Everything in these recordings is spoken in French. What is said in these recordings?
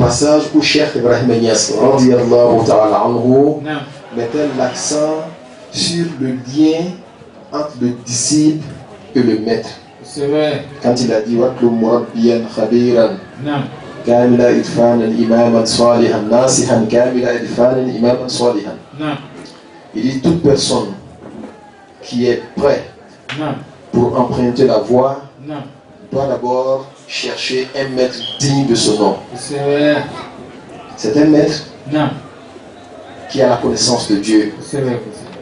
passage où Cheikh Ibrahim Niass radiyallahu ta'ala anhu mettait l'accent sur le lien entre le disciple et le maître. C'est vrai. Quand il a dit Watlu murabbiyan khabiran kamila idfanan imaman salihan nasihan kamila idfanan imaman salihan. Il dit toute personne qui est prête pour emprunter la voie doit d'abord chercher un maître digne de son nom. C'est vrai. C'est un maître qui a la connaissance de Dieu,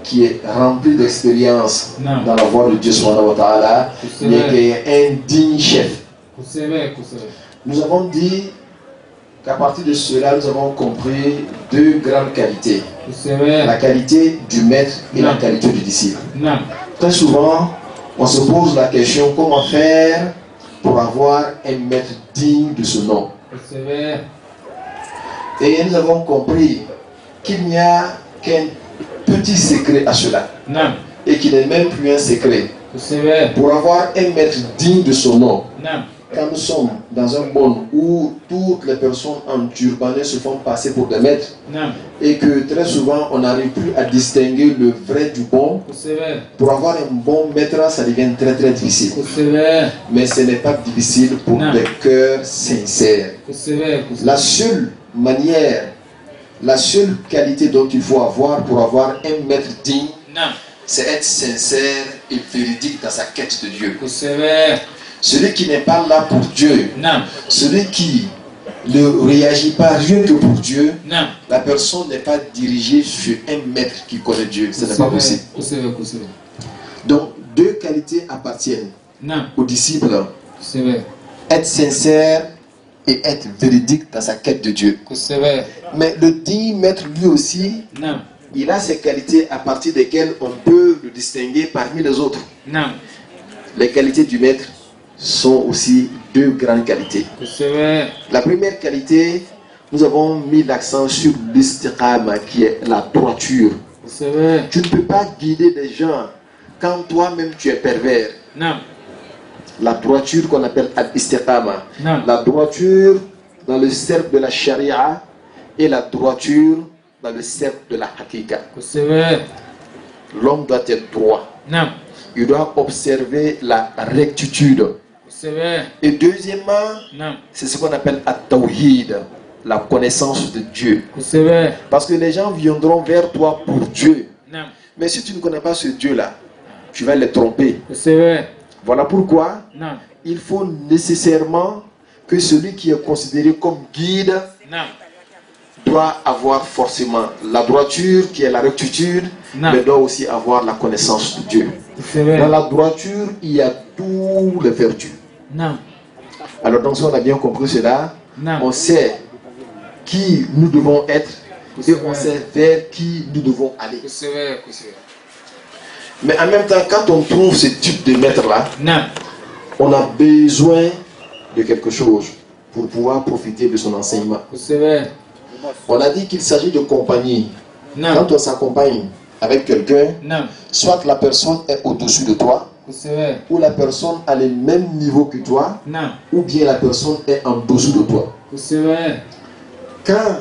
qui est rempli d'expérience dans la voie de Dieu subhanahu wa ta'ala, mais qui est un digne chef. Nous avons dit qu'à partir de cela, nous avons compris deux grandes qualités. La qualité du maître et la qualité du disciple. Très souvent, on se pose la question comment faire pour avoir un maître digne de ce nom. Et nous avons compris qu'il n'y a qu'un petit secret à cela. Et qu'il n'est même plus un secret. Pour avoir un maître digne de son nom. Quand nous sommes dans un monde où toutes les personnes enturbanées se font passer pour des maîtres et que très souvent on n'arrive plus à distinguer le vrai du bon, pour avoir un bon maître, ça devient très très difficile. Mais ce n'est pas difficile pour des cœurs sincères. La seule manière, la seule qualité dont il faut avoir pour avoir un maître digne, c'est être sincère et véridique dans sa quête de Dieu. Celui qui n'est pas là pour Dieu, celui qui ne réagit pas rien que pour Dieu, la personne n'est pas dirigée sur un maître qui connaît Dieu. Ce n'est pas possible. Donc, deux qualités appartiennent aux disciples. Être sincère et être véridique dans sa quête de Dieu. Mais le digne maître lui aussi, il a ces qualités à partir desquelles on peut le distinguer parmi les autres. Les qualités du maître sont aussi deux grandes qualités. La première qualité, nous avons mis l'accent sur l'istiqama, qui est la droiture. Tu ne peux pas guider des gens quand toi-même tu es pervers. La droiture qu'on appelle al-istiqama. La droiture dans le cercle de la charia et la droiture dans le cercle de la hakika. L'homme doit être droit. Il doit observer la rectitude. Et deuxièmement, c'est ce qu'on appelle at-tawhid, la connaissance de Dieu. Parce que les gens viendront vers toi pour Dieu. Mais si tu ne connais pas ce Dieu-là, tu vas les tromper. Voilà pourquoi il faut nécessairement que celui qui est considéré comme guide doit avoir forcément la droiture qui est la rectitude, mais doit aussi avoir la connaissance de Dieu. Dans la droiture, il y a toutes les vertus. Alors donc si on a bien compris cela, on sait qui nous devons être et on sait vers qui nous devons aller. Mais en même temps, quand on trouve ce type de maître-là, on a besoin de quelque chose pour pouvoir profiter de son enseignement. On a dit qu'il s'agit de compagnie. Quand on s'accompagne avec quelqu'un, soit la personne est au-dessus de toi, ou la personne a le même niveau que toi, ou bien la personne est en dessous de toi. Quand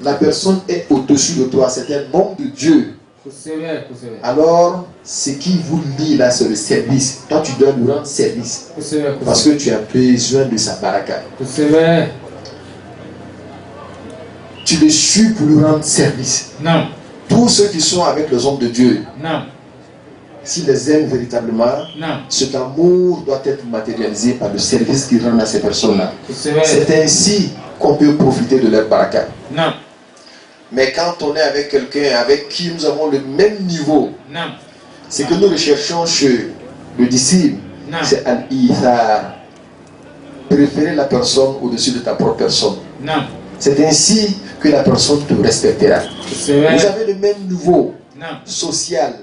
la personne est au-dessus de toi, c'est un homme de Dieu. Alors, ce qui vous lie là, c'est le service. Toi, tu dois lui rendre service. Parce que tu as besoin de sa baraka. Tu le suis pour lui rendre service. Tous ceux qui sont avec les hommes de Dieu, s'ils les aiment véritablement, cet amour doit être matérialisé par le service qu'ils rendent à ces personnes-là. C'est ainsi qu'on peut profiter de leur baraka. Mais quand on est avec quelqu'un avec qui nous avons le même niveau, ce que nous recherchons chez le disciple, c'est al-ithar. Préférer la personne au-dessus de ta propre personne. C'est ainsi que la personne te respectera. Vous avez le même niveau social,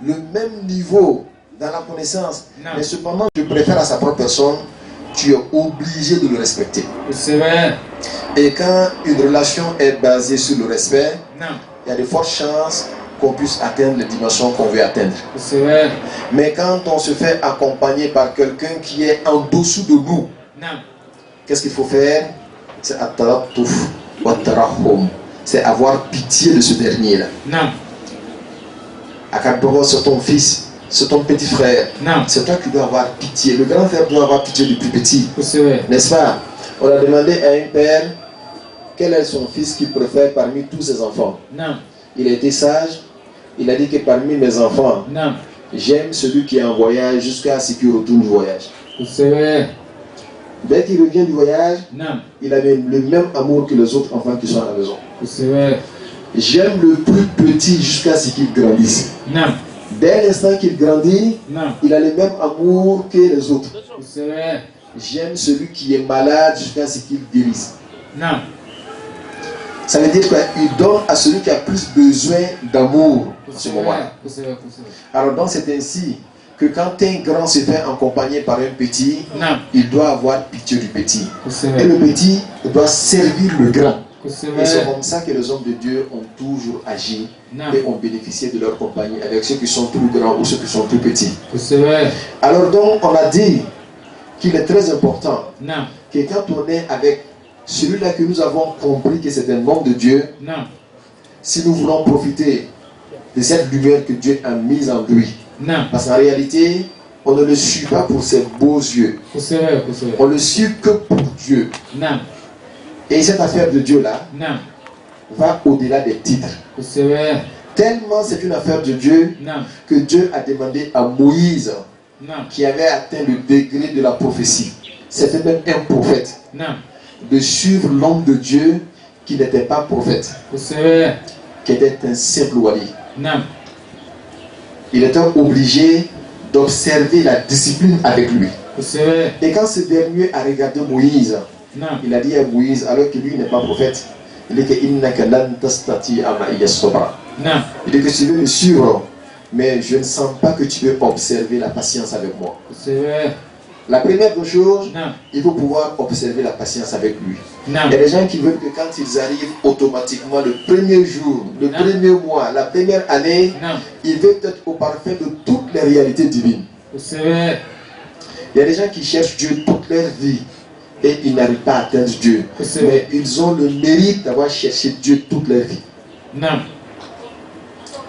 le même niveau dans la connaissance, mais cependant tu préfères à sa propre personne, tu es obligé de le respecter. Et quand une relation est basée sur le respect, il y a de fortes chances qu'on puisse atteindre les dimensions qu'on veut atteindre. Mais quand on se fait accompagner par quelqu'un qui est en dessous de nous, qu'est-ce qu'il faut faire? c'est at-tarattuf wa at-tarahhum. C'est avoir pitié de ce dernier-là. Akadoro, c'est ton fils, c'est ton petit frère. C'est toi qui dois avoir pitié. Le grand frère doit avoir pitié du plus petit. N'est-ce pas? On a demandé à un père quel est son fils qu'il préfère parmi tous ses enfants. Il a été sage. Il a dit que parmi mes enfants, j'aime celui qui est en voyage jusqu'à ce qu'il retourne du voyage. Dès qu'il revient du voyage, il a le même amour que les autres enfants qui sont à la maison. J'aime le plus petit jusqu'à ce qu'il grandisse. Dès l'instant qu'il grandit, il a le même amour que les autres. J'aime celui qui est malade jusqu'à ce qu'il guérisse. Ça veut dire qu'il donne à celui qui a plus besoin d'amour à ce moment-là. Alors donc c'est ainsi que quand un grand se fait accompagner par un petit, il doit avoir pitié du petit. Et le petit doit servir le grand. Et c'est comme ça que les hommes de Dieu ont toujours agi et ont bénéficié de leur compagnie avec ceux qui sont plus grands ou ceux qui sont plus petits. Alors donc on a dit qu'il est très important que quand on est avec celui-là que nous avons compris que c'est un homme de Dieu, si nous voulons profiter de cette lumière que Dieu a mise en lui, parce qu'en réalité, on ne le suit pas pour ses beaux yeux. On le suit que pour Dieu. Et cette affaire de Dieu-là va au-delà des titres. Tellement c'est une affaire de Dieu que Dieu a demandé à Moïse, qui avait atteint le degré de la prophétie, c'était même un prophète, de suivre l'homme de Dieu qui n'était pas prophète, qui était un simple wali. Il était obligé d'observer la discipline avec lui. Et quand ce dernier a regardé Moïse, il a dit à Moïse, alors que lui n'est pas prophète, il dit que il dit que tu veux me suivre, mais je ne sens pas que tu peux observer la patience avec moi. La première chose, il faut pouvoir observer la patience avec lui. Il y a des gens qui veulent que quand ils arrivent automatiquement le premier jour, le premier mois, la première année, ils veulent être au parfait de toutes les réalités divines. Il y a des gens qui cherchent Dieu toute leur vie et ils n'arrivent pas à atteindre Dieu. Mais ils ont le mérite d'avoir cherché Dieu toute leur vie.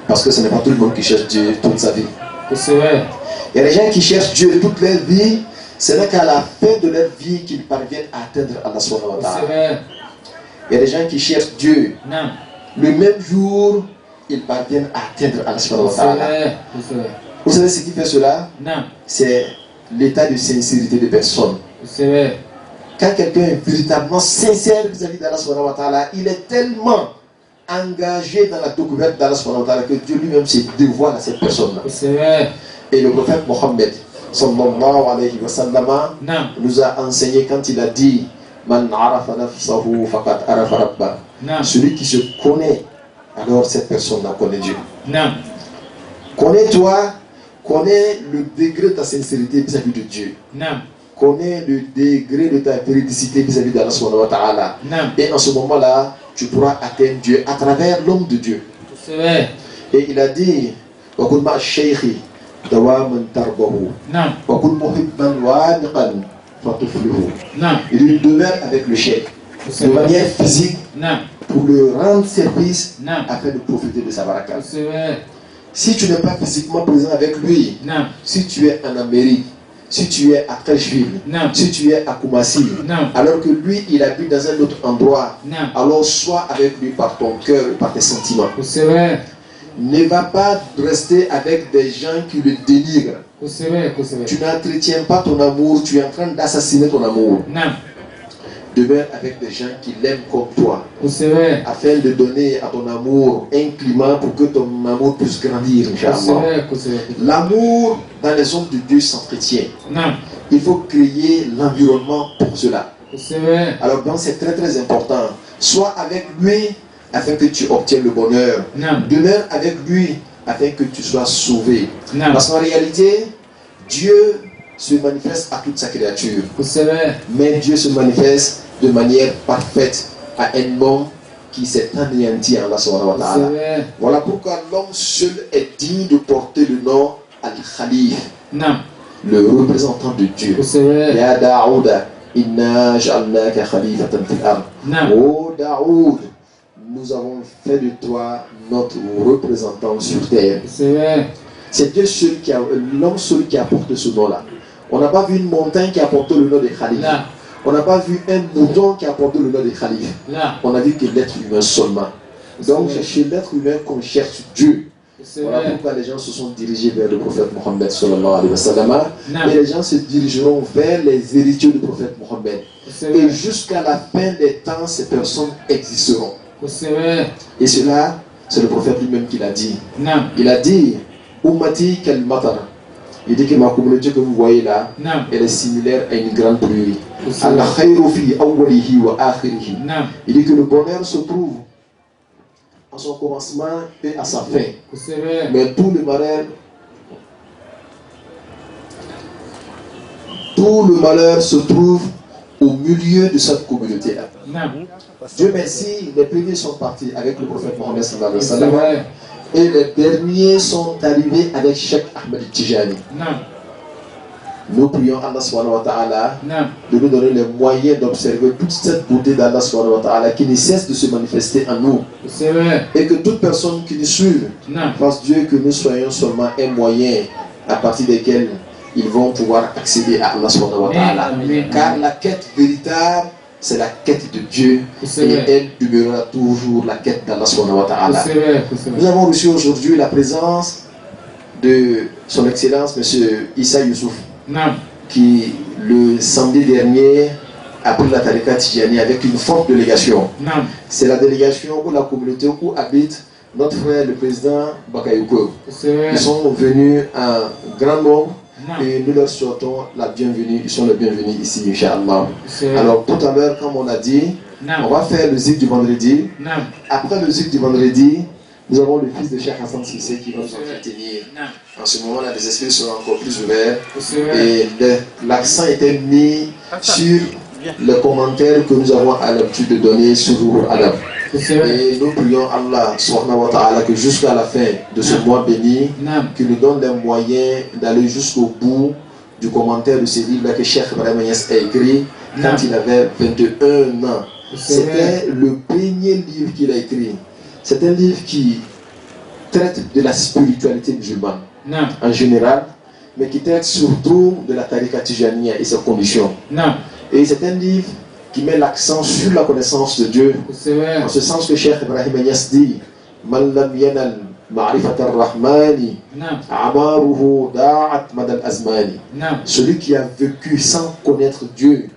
Parce que ce n'est pas tout le monde qui cherche Dieu toute sa vie. Il y a des gens qui cherchent Dieu toute leur vie. Ce n'est qu'à la fin de leur vie qu'ils parviennent à atteindre Allah subhanahu wa ta'ala. Il y a des gens qui cherchent Dieu. Le même jour, ils parviennent à atteindre Allah subhanahu wa ta'ala. Vous savez ce qui fait cela? C'est l'état de sincérité de personne. Quand quelqu'un est véritablement sincère vis-à-vis d'Allah subhanahu wa ta'ala, il est tellement engagé dans la découverte d'Allah subhanahu wa ta'ala que Dieu lui-même se dévoile à cette personne-là. Et le prophète Mohammed sallallahu alayhi wa sallam nous a enseigné quand il a dit Man arafa nafsahu faqad arafa rabba. Celui qui se connaît, alors cette personne-là connaît Dieu. Connais-toi, connais le degré de ta sincérité vis-à-vis de Dieu. Connais le degré de ta véridicité vis-à-vis d'Allah subhanahu wa ta'ala. Et en ce moment-là, tu pourras atteindre Dieu à travers l'homme de Dieu. Et il a dit il demeure avec le cheikh de manière physique pour le rendre service afin de profiter de sa baraka. Si tu n'es pas physiquement présent avec lui, si tu es en Amérique, si tu es à Trècheville, si tu es à Koumassi, alors que lui il habite dans un autre endroit, alors sois avec lui par ton cœur et par tes sentiments. Ne va pas rester avec des gens qui le dénigrent. Tu n'entretiens pas ton amour, tu es en train d'assassiner ton amour. Demeure avec des gens qui l'aiment comme toi, afin de donner à ton amour un climat pour que ton amour puisse grandir. L'amour dans les hommes de Dieu s'entretient. Il faut créer l'environnement pour cela. Alors donc c'est très très important. Sois avec lui afin que tu obtiennes le bonheur. Demeure avec lui afin que tu sois sauvé. Parce qu'en réalité, Dieu se manifeste à toute sa créature. Mais Dieu se manifeste de manière parfaite à un homme qui s'est anéanti en Allah subhanahu wa ta'ala. Voilà pourquoi l'homme seul est digne de porter le nom Al-Khalif, le représentant de Dieu. Ya Daouda Inna ja'alnaka khalifatan fil ard. Oh Daoud, nous avons fait de toi notre représentant sur terre. C'est Dieu seul qui a, l'homme seul qui apporte ce nom-là. On n'a pas vu une montagne qui apporte le nom de Khalif. On n'a pas vu un mouton qui apporte le nom de Khalif. On a vu que l'être humain seulement. Donc c'est chez l'être humain qu'on cherche Dieu. Voilà pourquoi les gens se sont dirigés vers le prophète Mohammed sallallahu alayhi wa sallam. Et les gens se dirigeront vers les héritiers du prophète Mohammed. Et jusqu'à la fin des temps, ces personnes existeront. Et cela, c'est le prophète lui-même qui l'a dit. Il a dit, Ummati kal matar. Il dit que ma communauté que vous voyez là, elle est similaire à une grande pluie. Allah khayru fi awwalihi wa akhirihi. Il dit que le bonheur se trouve à son commencement et à sa fin. Mais tout le malheur se trouve au milieu de cette communauté-là. Dieu merci, les premiers sont partis avec le prophète Mohammed sallallahu alayhi wa sallam. Et les derniers sont arrivés avec Cheikh Ahmed Tijani. Nous prions Allah subhanahu wa ta'ala de nous donner les moyens d'observer toute cette beauté d'Allah subhanahu wa ta'ala qui ne cesse de se manifester en nous. Et que toute personne qui nous suive fasse Dieu que nous soyons seulement un moyen à partir desquels ils vont pouvoir accéder à Allah subhanahu wa ta'ala. Car la quête véritable, c'est la quête de Dieu et elle demeurera toujours la quête d'Allah subhanahu wa ta'ala. Nous avons reçu aujourd'hui la présence de son excellence M. Issa Youssouf qui le samedi dernier a pris la tariqa Tijani avec une forte délégation. C'est la délégation pour la communauté où habite notre frère le président Bakayoko. Ils sont venus en grand nombre. Et nous leur souhaitons la bienvenue, ils sont les bienvenus ici, Inch'Allah. Alors tout à l'heure, comme on a dit, on va faire le zik du vendredi. Après le zik du vendredi, nous avons le fils de Cheikh Hassan Sissé qui va nous entretenir. En ce moment-là, les esprits seront encore plus ouverts. Et l'accent était mis sur les commentaires que nous avons à l'habitude de donner sur Adam. Et nous prions Allah subhanahu wa ta'ala que jusqu'à la fin de ce mois béni, qu'il nous donne les moyens d'aller jusqu'au bout du commentaire de ce livre-là que Cheikh Ibrahim Niasse a écrit quand il avait 21 ans. C'était le premier livre qu'il a écrit. C'est un livre qui traite de la spiritualité musulmane en général, mais qui traite surtout de la tariqa Tijaniya et ses conditions. Et c'est un livre qui met l'accent sur la connaissance de Dieu, en ce sens que Cheikh Ibrahim Niasse dit Man lam yanal ma'rifat ar-Rahmani amaruhu da'at madal azmani. Celui qui a vécu sans connaître Dieu,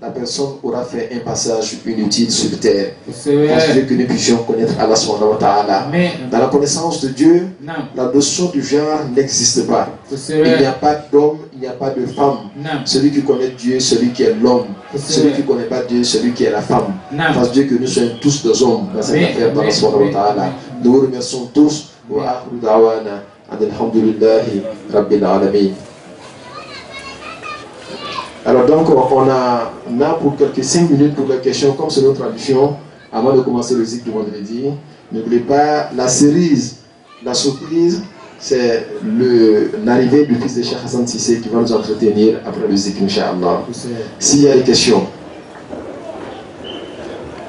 la personne aura fait un passage inutile sur terre. Parce que nous puissions connaître Allah subhanahu wa ta'ala. Dans la connaissance de Dieu, la notion du genre n'existe pas. Il n'y a pas d'homme, il n'y a pas de femme. Celui qui connaît Dieu, celui qui est l'homme. Celui qui ne connaît pas Dieu, celui qui est la femme. Parce Dieu que nous soyons tous des hommes dans cette affaire d'Allah subhanahu wa ta'ala. Nous vous remercions tous. Wa akhiru da'wana alhamdulillahi rabbil alamin. Alors donc on a pour quelques 5 minutes pour les questions comme c'est notre tradition avant de commencer le zik du vendredi. N'oubliez pas la cerise, la surprise, c'est l'arrivée du fils de Cheikh Hassan Sissé qui va nous entretenir après le zik, Inch'Allah. S'il y a des questions.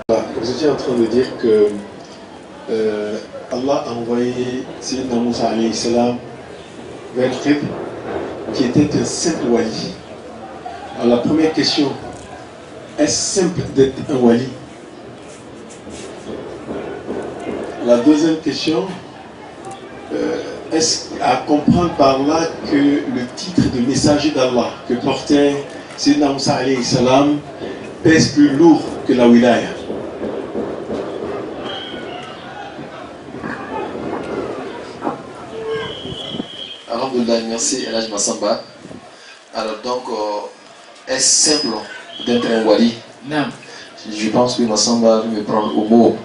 Vous étiez en train de dire que Allah a envoyé Sayyidina Moussa alayhi salam vers Khidr qui était un simple wali. Alors la première question, est-ce simple d'être un wali? La deuxième question, est-ce à comprendre par là que le titre de messager d'Allah que portait Sayyidina Moussa alayhi salam pèse plus lourd que la wilaya? Alhamdulillah, merci Elhaj Massamba. Alors donc, est-ce simple d'être un wali? Non. Je pense que Massamba va me prendre au mot.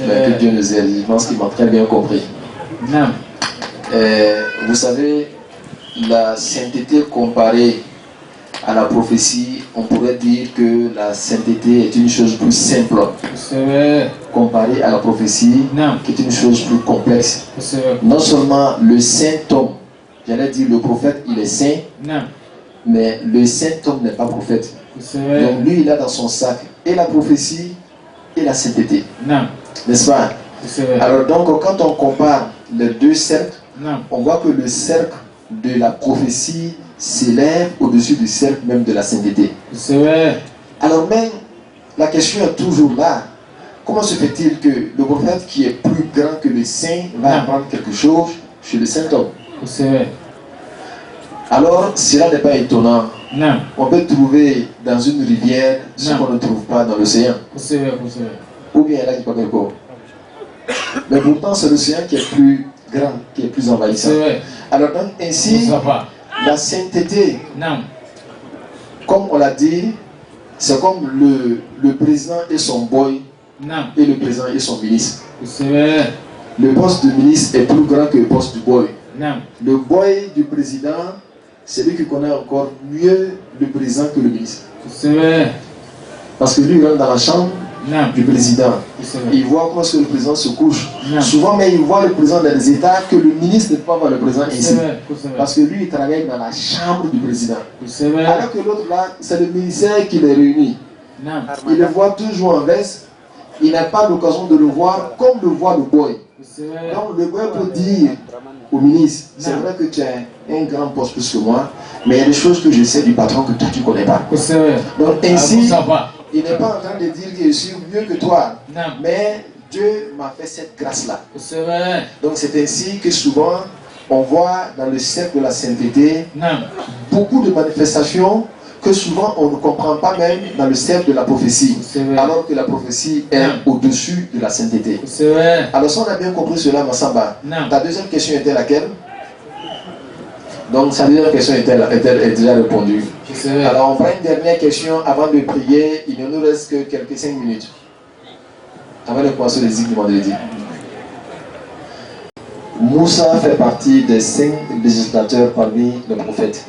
Mais que Dieu nous aide, je pense qu'il m'a très bien compris. Non. Vous savez, la sainteté comparée à la prophétie, on pourrait dire que la sainteté est une chose plus simple comparée à la prophétie, qui est une chose plus complexe. Non seulement le saint homme, j'allais dire le prophète, il est saint, mais le saint homme n'est pas prophète. Donc lui, il a dans son sac et la prophétie et la sainteté. N'est-ce pas? Alors donc, quand on compare les deux cercles, on voit que le cercle de la prophétie s'élève au-dessus du cercle même de la sainteté. Alors même, la question est toujours là. Comment se fait-il que le prophète qui est plus grand que le saint va apprendre quelque chose chez le saint homme? Alors, cela n'est pas étonnant. On peut trouver dans une rivière ce qu'on ne trouve pas dans l'océan. Ou bien là, il n'y a pas quelque chose. Mais pourtant, c'est l'océan qui est plus grand, qui est plus envahissant. Alors, donc, ainsi, la sainteté, comme on l'a dit, c'est comme le président et son boy, et le président et son ministre. Le poste du ministre est plus grand que le poste du boy. Le boy du président, c'est lui qui connaît encore mieux le président que le ministre. Parce que lui, il rentre dans la chambre du président. Il voit comment est-ce que le président se couche. Souvent, mais il voit le président dans les états que le ministre ne peut pas voir le président ici. Parce que lui, il travaille dans la chambre du président. Alors que l'autre là, c'est le ministère qui les réunit. Il le voit toujours en veste. Il n'a pas l'occasion de le voir comme le voit le boy. Donc le boy peut dire au ministre, c'est vrai que tu as un grand poste plus que moi, mais il y a des choses que je sais du patron que toi tu ne connais pas. Donc ainsi, il n'est pas en train de dire que je suis mieux que toi, mais Dieu m'a fait cette grâce-là. Donc c'est ainsi que souvent on voit dans le cercle de la sainteté beaucoup de manifestations que souvent on ne comprend pas même dans le cercle de la prophétie, alors que la prophétie est au-dessus de la sainteté. Alors si on a bien compris cela, Massamba, ta deuxième question était laquelle? Donc sa deuxième question est déjà répondue. Alors on prend une dernière question avant de prier, il ne nous reste que quelques 5 minutes. Avant de commencer les zikr du vendredi. Moussa fait partie des 5 législateurs parmi les prophètes.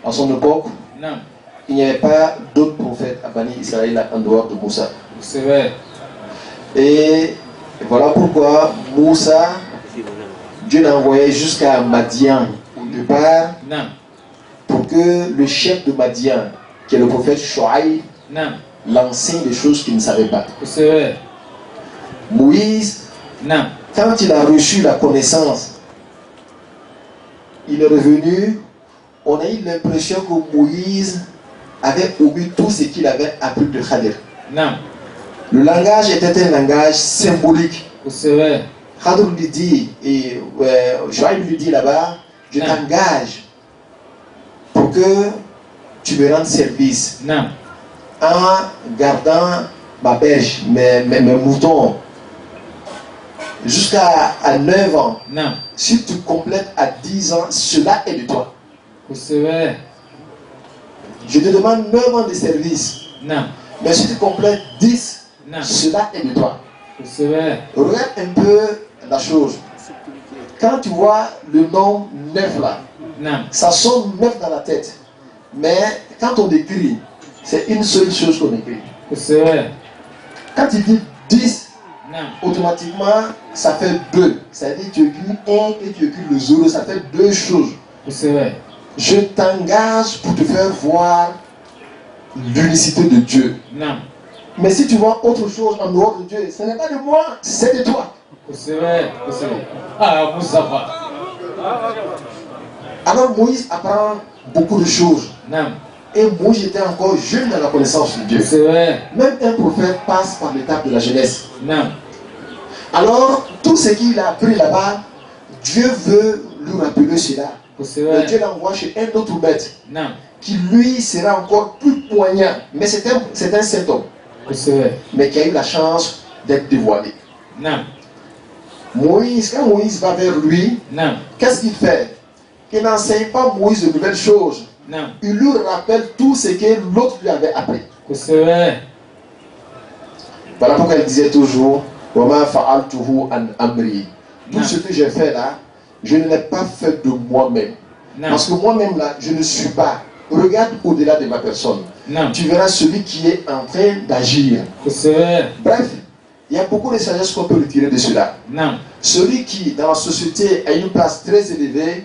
À son époque, il n'y avait pas d'autres prophètes à Bani Israël en dehors de Moussa. Et voilà pourquoi Moussa, Dieu l'a envoyé jusqu'à Madian au départ pour que le chef de Madian, qui est le prophète Shoaïb, l'enseigne des choses qu'il ne savait pas. Moïse, quand il a reçu la connaissance, il est revenu. On a eu l'impression que Moïse avait oublié tout ce qu'il avait appris de Khadir. Le langage était un langage symbolique. Khadir lui dit, et Joaïb lui dit là-bas, je t'engage pour que tu me rendes service en gardant ma berge, mes moutons, jusqu'à 9 ans. Si tu complètes à 10 ans, cela est de toi. Je te demande 9 ans de service. Mais si tu complètes 10, cela est de toi. Regarde un peu la chose. Quand tu vois le nombre 9 là, ça sonne 9 dans la tête. Mais quand on écrit, c'est une seule chose qu'on écrit. Quand tu dis 10, automatiquement, ça fait 2. C'est-à-dire que tu écris 1 et tu écris le 0, ça fait 2 choses. Je t'engage pour te faire voir l'unicité de Dieu. Mais si tu vois autre chose en dehors de Dieu, ce n'est pas de moi, c'est de toi. Alors Moïse apprend beaucoup de choses. Et Moïse était encore jeune dans la connaissance de Dieu. Même un prophète passe par l'étape de la jeunesse. Alors, tout ce qu'il a appris là-bas, Dieu veut lui rappeler cela. Et Dieu l'envoie chez un autre maître qui lui sera encore plus poignant. Mais c'est un saint homme. Mais qui a eu la chance d'être dévoilé. Moïse, quand Moïse va vers lui, qu'est-ce qu'il fait? Il n'enseigne pas Moïse de nouvelles choses. Il lui rappelle tout ce que l'autre lui avait appris. Voilà pourquoi il disait toujours tout ce que j'ai fait là, je ne l'ai pas fait de moi-même. Parce que moi-même là, je ne suis pas. Regarde au-delà de ma personne. Tu verras celui qui est en train d'agir. Bref, il y a beaucoup de sagesse qu'on peut retirer de cela. Celui qui, dans la société, a une place très élevée,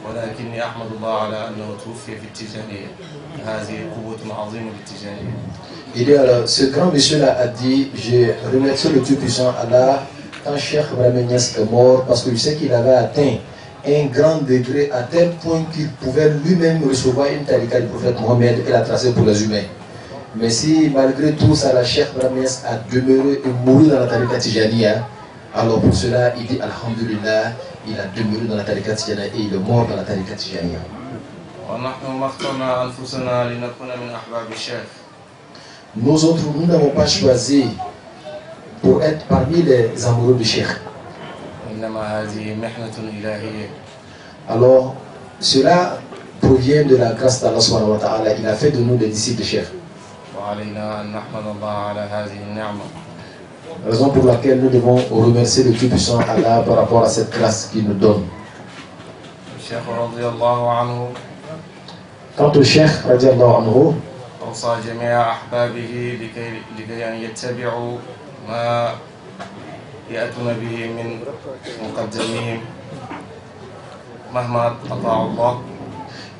ولكني أحمد الله على أنه توفي في التجانية. هذه قوة عظيمة بالتجانية. Il dit alors, ce grand monsieur-là a dit, j'ai remercié le Dieu puissant Allah quand Cheikh Ibrahim Niass est mort parce que je sais qu'il avait atteint un grand degré à tel point qu'il pouvait lui-même recevoir une tariqa du prophète Mohammed et la tracer pour les humains. Mais si malgré tout ça, la Cheikh Ibrahim Niass a demeuré et mouru dans la tariqa Tijaniya, alors pour cela il dit Alhamdulillah, il a demeuré dans la tariqa Tijaniya et il est mort dans la tariqa Tijaniya. Nous autres, nous n'avons pas choisi pour être parmi les amoureux du Cheikh. Alors, cela provient de la grâce d'Allah subhanahu wa ta'ala. Il a fait de nous des disciples de Cheikh. Raison pour laquelle nous devons remercier le Dieu puissant Allah par rapport à cette grâce qu'il nous donne. Quant au Cheikh radiallahu anhu, أوصى جميع أحبابه لكي أن يتبعوا ما يأتون به من مقدميهم مهما أطاعوا الله.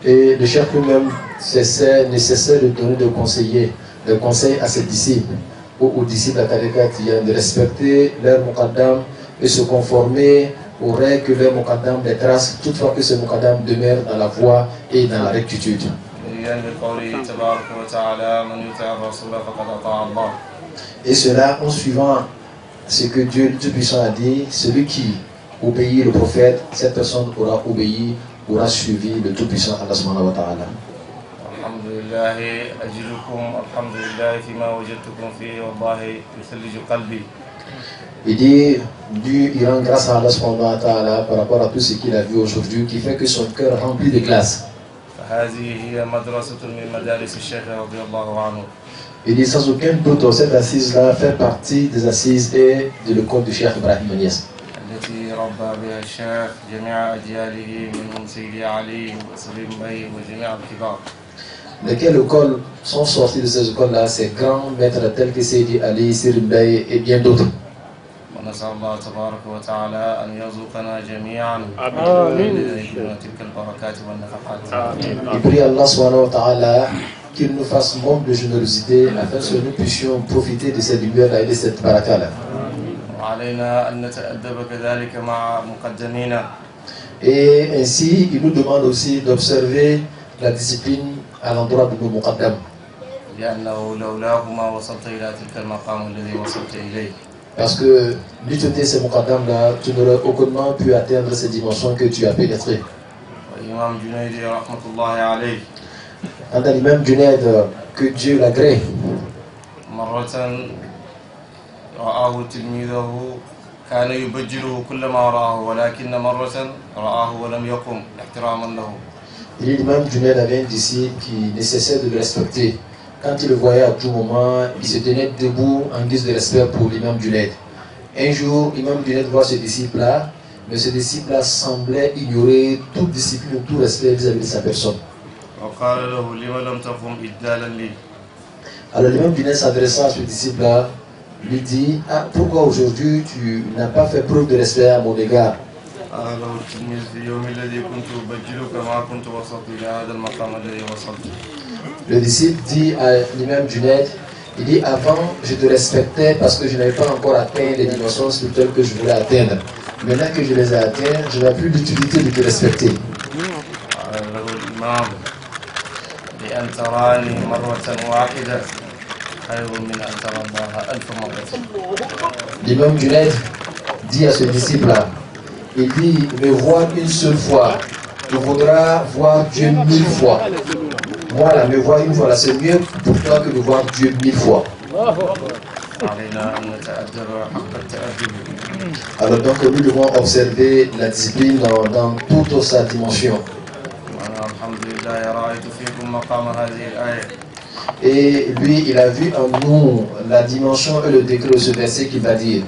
Et le Cheikh lui-même nécessaire de donner des conseils à ses disciples ou aux disciples de la tariqa de respecter leur muqaddam et se conformer aux règles que leur muqaddam les trace, toutefois que ce muqaddam demeure dans la voie et dans la rectitude. Et cela en suivant ce que Dieu Tout-Puissant a dit, celui qui obéit le prophète, cette personne aura obéi, aura suivi le Tout-Puissant Allah subhanahu wa ta'ala. Il dit, il rend grâce à Allah subhanahu wa ta'ala par rapport à tout ce qu'il a vu aujourd'hui, qui fait que son cœur remplit de glace. Il dit sans aucun doute, cette assise-là fait partie des assises et de l'école du Cheikh Ibrahim Niass. Lesquelles écoles sont sorties de ces écoles-là, ces grands maîtres tels que Seydi Ali, Sirim Bey et bien d'autres. ونسأل الله تبارك وتعالى أن يرزقنا جميعا تلك البركات والنفحات. Et prie Allah subhanahu wa ta'ala qu'il nous fasse monde de générosité afin que nous puissions profiter de cette lumière-là et de cette baraka-là. وعلينا أن نتأدب كذلك مع مقدمينا. Et ainsi, il nous demande aussi d'observer la discipline à l'endroit de nos muqaddam. لأنه لولاه ما وصلت إلى تلك المقام الذي وصلت إليه. Parce que l'utilité de ces muqaddam-là, tu n'aurais aucunement pu atteindre ces dimensions que tu as pénétrées. Quant à l'imam Junayd, que Dieu l'agrée, l'imam Junayd avait un disciple qui nécessitait de le respecter. Quand il le voyait à tout moment, il se tenait debout en guise de respect pour l'imam Junayd. Un jour, l'imam Junayd voit ce disciple-là, mais ce disciple-là semblait ignorer toute discipline, tout respect vis-à-vis de sa personne. Alors l'imam Junayd s'adressa à ce disciple-là, lui dit, ah, pourquoi aujourd'hui tu n'as pas fait preuve de respect à mon égard? Le disciple dit à l'imam Junayd, il dit avant je te respectais parce que je n'avais pas encore atteint les dimensions spirituelles que je voulais atteindre. Maintenant que je les ai atteintes, je n'ai plus l'utilité de te respecter. L'imam Junayd dit à ce disciple-là, il dit, me voir une seule fois, tu voudras voir Dieu 1000 fois. Voilà, me voir une fois là, c'est mieux pour toi que de voir Dieu 1000 fois. Alors donc nous devons observer la discipline dans toute sa dimension. Et lui, il a vu en nous la dimension et le degré de ce verset qu'il va dire.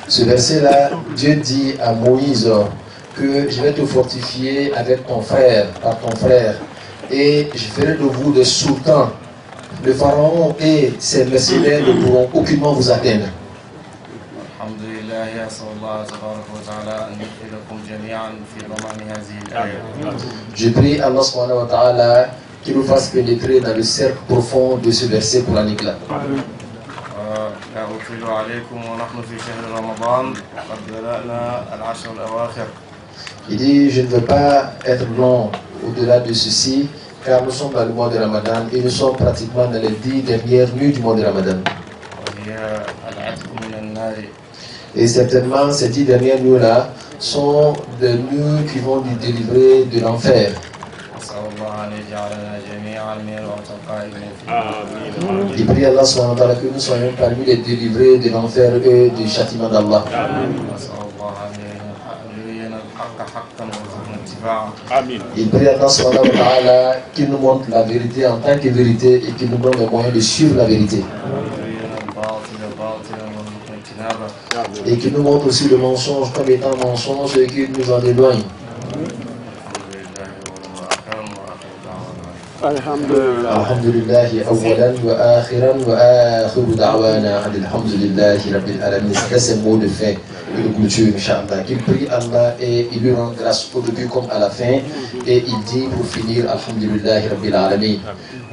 Ce verset-là, Dieu dit à Moïse que je vais te fortifier avec ton frère, par ton frère, et je ferai de vous des sultans le pharaon et ses mercenaires ne pourront aucunement vous atteindre. Je prie Allah subhanahu wa ta'ala qu'il nous fasse pénétrer dans le cercle profond de ce verset pour un éclat. Il dit, je ne veux pas être long au-delà de ceci, car nous sommes dans le mois de Ramadan et nous sommes pratiquement dans les 10 dernières nuits du mois de Ramadan. Et certainement, ces 10 dernières nuits-là sont des nuits qui vont nous délivrer de l'enfer. Il prie Allah subhanahu wa ta'ala que nous soyons parmi les délivrés de l'enfer et du châtiment d'Allah. Il prie Allah subhanahu wa ta'ala qu'il nous montre la vérité en tant que vérité et qu'il nous donne les moyens de suivre la vérité. Et qu'il nous montre aussi le mensonge comme étant mensonge et qu'il nous en éloigne. Alhamdulillahi awwalan wa akhiran wa akhiru da'wana alhamdulillahi rabbil alamin. C'est ces mots de fin et de clôture, Inch'Allah. Qu'il prie Allah et il lui rend grâce au début comme à la fin. Et il dit pour finir, alhamdulillahi rabbil alamin.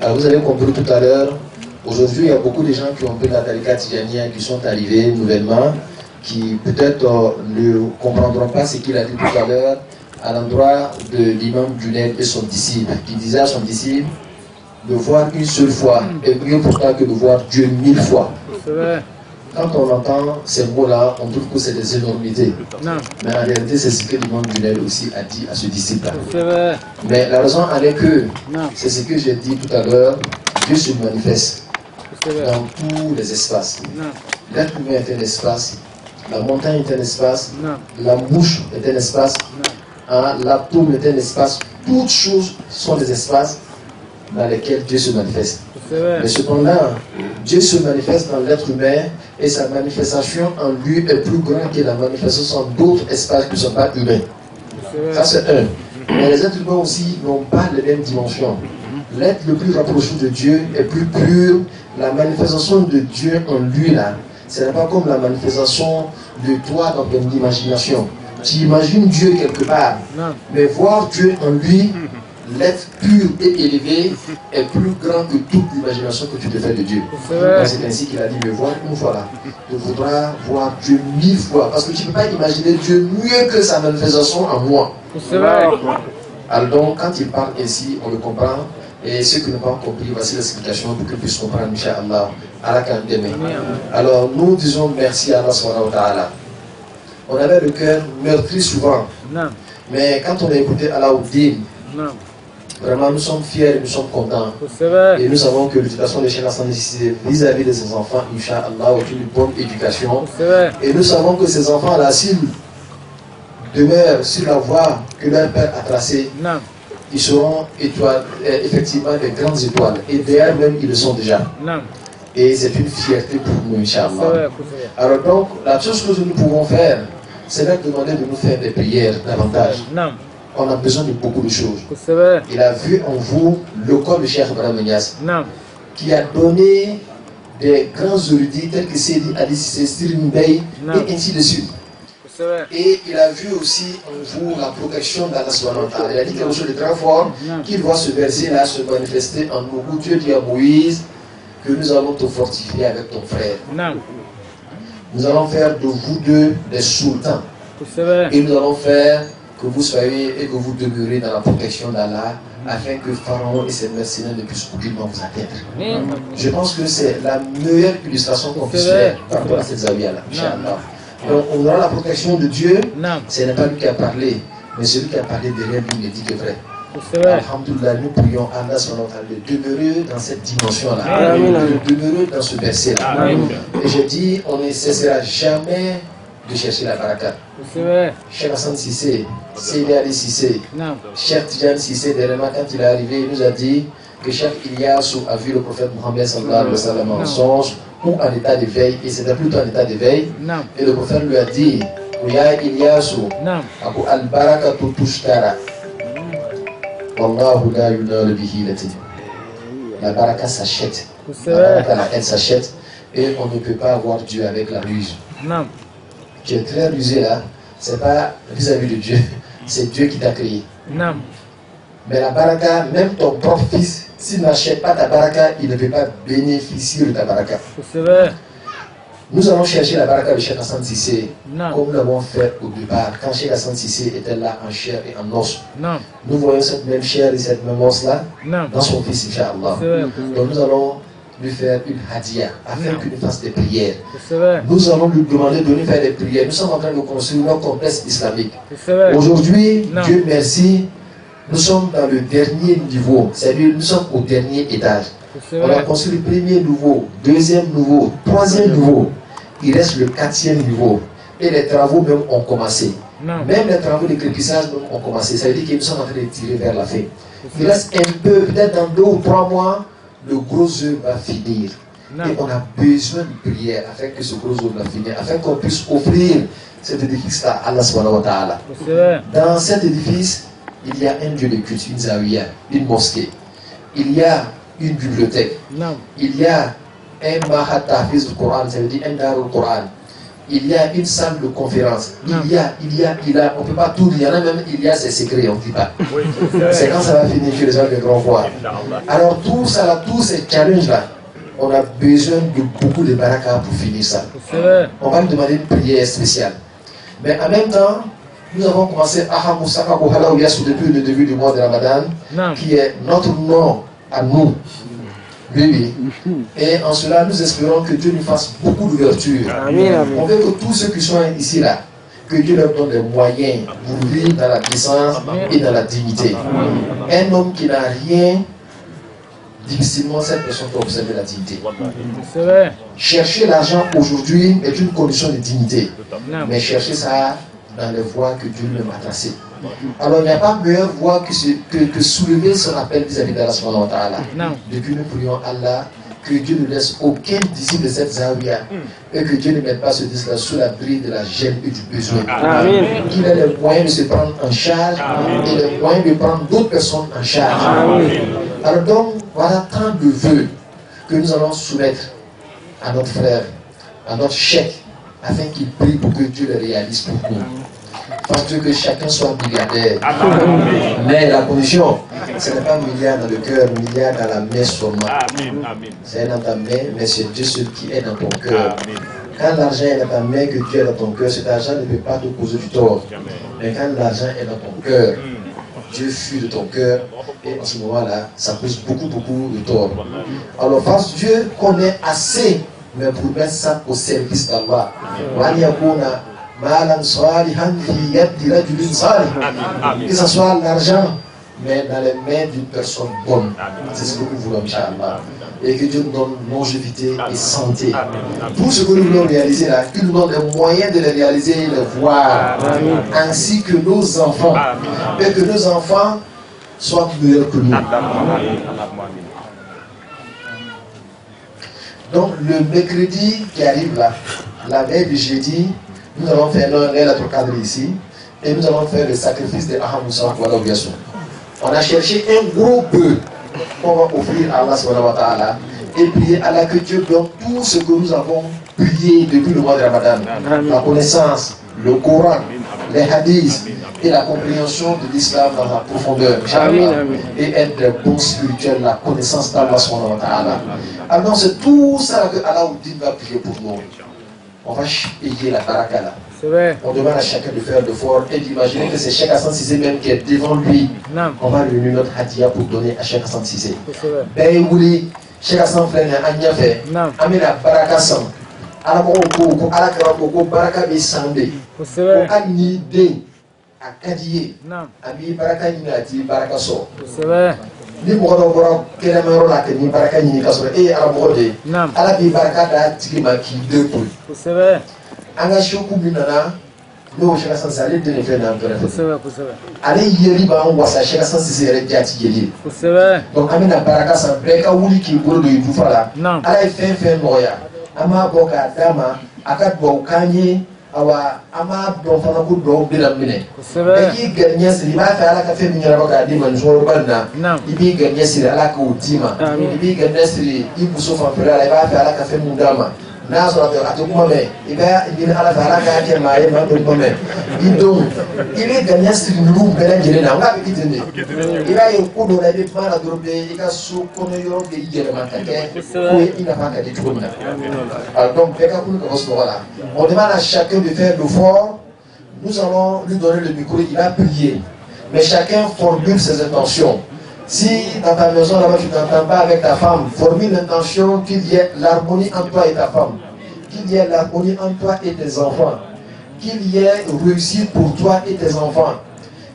Alors vous avez compris tout à l'heure, aujourd'hui il y a beaucoup de gens qui ont pris la tariqa Tijaniya qui sont arrivés nouvellement, qui peut-être ne comprendront pas ce qu'il a dit tout à l'heure à l'endroit de l'imam Junaid et son disciple, qui disait à son disciple de voir une seule fois est mieux pourtant que de voir Dieu 1000 fois. Quand on entend ces mots-là, on trouve que c'est des énormités. Non. Mais en réalité, c'est ce que l'imam Junaid aussi a dit à ce disciple-là. Mais la raison en est que, c'est ce que j'ai dit tout à l'heure, Dieu se manifeste dans tous les espaces. L'être humain est un espace, la montagne est un espace, la mouche est un espace, l'atome est un espace, toutes choses sont des espaces dans lesquels Dieu se manifeste. Mais cependant, Dieu se manifeste dans l'être humain et sa manifestation en lui est plus grande que la manifestation d'autres espaces qui ne sont pas humains. Ça c'est un. Mais les êtres humains aussi n'ont pas les mêmes dimensions. L'être le plus rapproché de Dieu est plus pur. La manifestation de Dieu en lui là, ce n'est pas comme la manifestation de toi dans ton imagination. Tu imagines Dieu quelque part, mais voir Dieu en lui, l'être pur et élevé, est plus grand que toute l'imagination que tu te fais de Dieu. C'est ainsi qu'il a dit, me voir une fois là, tu voudras voir Dieu 1000 fois, parce que tu ne peux pas imaginer Dieu mieux que sa manifestation en moi. Alors donc, quand il parle ainsi, on le comprend, et ceux qui n'ont pas compris, voici l'explication pour qu'ils puissent comprendre, Inch'Allah, à la demain. Alors, nous disons merci à Allah subhanahu wa ta'ala. On avait le cœur meurtri souvent. Non. Mais quand on a écouté Alaouddin, vraiment nous sommes fiers, nous sommes contents. Et nous savons que l'éducation de Cheikh Hassan vis-à-vis de ses enfants, Inch'Allah, est une bonne éducation. Et nous savons que ces enfants-là, s'ils demeurent sur la voie que leur père a tracée, ils seront effectivement des grandes étoiles. Et derrière même, ils le sont déjà. Et c'est une fierté pour nous, Inch'Allah. Alors donc, la chose que nous pouvons faire, c'est leur demander de nous faire des prières davantage. On a besoin de beaucoup de choses. Il a vu en vous le corps de Cheikh Ibrahim Niass, qui a donné des grands érudits tels que Seydi Ali Cissé, Sirine Bey, et ainsi de suite. Et il a vu aussi en vous la protection d'Allah subhanahu wa ta'ala. Il a dit quelque chose de très fort, qu'il voit ce verset-là se manifester en nous. Dieu dit à Moïse que nous allons te fortifier avec ton frère. Nous allons faire de vous deux des sultans. Et nous allons faire que vous soyez et que vous demeurez dans la protection d'Allah, afin que Pharaon et ses mercenaires ne puissent aucunement vous atteindre. Je pense que c'est la meilleure illustration qu'on puisse faire par rapport à cette zawiya-là, Inch'Allah. Donc on aura la protection de Dieu, ce n'est pas lui qui a parlé, mais celui qui a parlé derrière lui, il dit de vrai. Alhamdulillah, nous prions Allah de demeurer dans cette dimension-là, de demeurer dans ce verset-là. Et je dis, on ne cessera jamais de chercher la baraka. Cheikh Hassan Cissé, Seydi Ali Cissé, Cheikh Tidiane Cissé, dernièrement quand il est arrivé, il nous a dit que Cheikh Ilyasu a vu le prophète Mohammed sallallahu alayhi wa sallam en songe ou en état d'éveil, et c'était plutôt en état d'éveil. Et le prophète lui a dit, Ya Ilyasu, Abu al-Barakatu tushtara. Wallahu la yunalu bihi lati. La baraka s'achète. La baraka, elle s'achète. Et on ne peut pas avoir Dieu avec la ruse. Non. Tu es très rusé là. C'est pas vis-à-vis de Dieu. C'est Dieu qui t'a créé. Non. Mais la baraka, même ton propre fils, s'il n'achète pas ta baraka, il ne peut pas bénéficier de ta baraka. C'est vrai. Nous allons chercher la baraka de Cheikh Hassan Cissé, comme nous l'avons fait au départ, quand Cheikh Hassan Cissé était là en chair et en os. Non. Nous voyons cette même chair et cette même os là dans son fils, Inch'Allah. Donc nous allons lui faire une hadia afin qu'il nous fasse des prières. Nous allons lui demander de nous faire des prières. Nous sommes en train de construire notre complexe islamique. Aujourd'hui, Dieu merci, nous sommes dans le dernier niveau, c'est-à-dire nous sommes au dernier étage. On a construit le premier niveau, deuxième niveau, troisième niveau. Il reste le 4e niveau. Et les travaux même ont commencé. Même les travaux de crépissage même ont commencé. Ça veut dire que nous sommes en train de tirer vers la fin. Il reste un peu, peut-être dans 2 ou 3 mois, le gros œuvre va finir. Et on a besoin de prière afin que ce gros œuvre va finir, afin qu'on puisse offrir cet édifice-là à Allah subhanahu wa ta'ala. Dans cet édifice, il y a un lieu de culte, une zawiya, une mosquée. Il y a une bibliothèque. Il y a un mahat tahfiz du Coran, ça veut dire un darul Coran. Il y a une salle de conférence. Il y a, on ne peut pas tout dire. Il y en a même, il y a ses secrets, on ne dit pas. C'est quand ça va finir que les gens devront voir. Alors tout ça, là, tous ces challenges-là, on a besoin de beaucoup de baraka pour finir ça. On va lui demander une prière spéciale. Mais en même temps, nous avons commencé Aha Moussaka Kouhala Ouyassou depuis le début du mois de Ramadan, qui est notre nom à nous. Oui. Et en cela, nous espérons que Dieu nous fasse beaucoup d'ouverture. On veut que tous ceux qui sont ici là, que Dieu leur donne les moyens pour vivre dans la puissance et dans la dignité. Un homme qui n'a rien, difficilement cette personne peut observer la dignité. Chercher l'argent aujourd'hui est une condition de dignité. Mais chercher ça dans les voies que Dieu lui a tracées. Alors il n'y a pas meilleure voie que soulever son appel vis-à-vis d'Allah subhanahu wa ta'ala. Depuis nous prions Allah que Dieu ne laisse aucun disciple de cette zawiya et que Dieu ne mette pas ce disque-là sous l'abri de la gêne et du besoin. Qu'il ait les moyens de se prendre en charge et les moyens de prendre d'autres personnes en charge. Alors donc, voilà tant de vœux que nous allons soumettre à notre frère, à notre cheikh, afin qu'il prie pour que Dieu les réalise pour nous. Parce que chacun soit milliardaire. Mais la condition, ce n'est pas milliard dans le cœur, milliard dans la main seulement. C'est dans ta main, mais c'est Dieu seul qui est dans ton cœur. Quand l'argent est dans ta main, que Dieu est dans ton cœur, cet argent ne peut pas te causer du tort. Mais quand l'argent est dans ton cœur, Dieu fuit de ton cœur, et en ce moment-là, ça cause beaucoup de tort. Alors, parce que Dieu connaît assez, mais pour mettre ça au service d'Allah. Que ce soit l'argent, mais dans les mains d'une personne bonne. C'est ce que nous voulons, Inch'Allah. Et que Dieu nous donne longévité et santé. Tout ce que nous voulons réaliser là, qu'il nous donne les moyens de les réaliser et les voir. Ainsi que nos enfants. Et que nos enfants soient meilleurs que nous. Donc le mercredi qui arrive là, la veille du jeudi, nous allons faire notre cadre ici et nous allons faire le sacrifice de Aha Moussa Kouhala Ouyassou. On a cherché un gros bœuf qu'on va offrir à Allah subhanahu wa ta'ala et prier Allah que Dieu donne tout ce que nous avons prié depuis le mois de Ramadan. La connaissance, le Coran, les hadiths et la compréhension de l'islam dans la profondeur. Et être des bons spirituels, la connaissance d'Allah subhanahu wa ta'ala. Alors c'est tout ça que Allah va prier pour nous. On va payer la baraka là. On demande à chacun de faire l'effort et d'imaginer que c'est Cheikh Hassan Cissé même qui est devant lui. On va réunir notre hadia pour donner à Cheikh Hassan Cissé. Ben oui, Cheikh Hassan frère n'a fait. Amina baraka sam. Alamo ko ala karamo ko baraka be sande. Ko ani de akadiye. Abi baraka ni ati baraka so. Ni mɔgɔ dɔ bɔra kɛnɛmayɔrɔ la kɛ ni baraka ɲini ka sɔrɔ e ye ala mɔgɔ de ye ala b'i baraka da tigi ma k'i den to an ka seku min nana n'o Cheikh Hassan Cissé ale den de filɛ nin an kɛrɛfɛ ale yeli b'an wasa Cheikh Hassan Cissé yɛrɛ jaati yeli ye donc an bɛna baraka san bɛɛ ka wuli k'i bolo don i dufa la ala ye fɛn fɛn nɔgɔya an b'a bɔ k'a d'a ma a ka dugawu k'an ye awa ama do fana ko do bila mine e ki ganya siri ba fa ala ka fe minyara ba ka di man so balna ibi ganya siri ala ka utima ibi ganya siri ibu so fa fera ba fa ala ka fe mundama na so ati kuma me iba ibi ala fa ala ka ke ma ye ma do kuma me ido ibi ganya siri lu bela jere na nga bi kitende iba ye ko do la bi mara do be ika so ko no yo be jere man ka ke ko ina fa ka di tukuna donc peka kulu ko so wala on demande à chacun de faire l'effort. Nous allons lui donner le micro, il va prier. Mais chacun formule ses intentions. Si dans ta maison là-bas tu n'entends pas avec ta femme, formule l'intention qu'il y ait l'harmonie entre toi et ta femme, qu'il y ait l'harmonie entre toi et tes enfants, qu'il y ait réussite pour toi et tes enfants,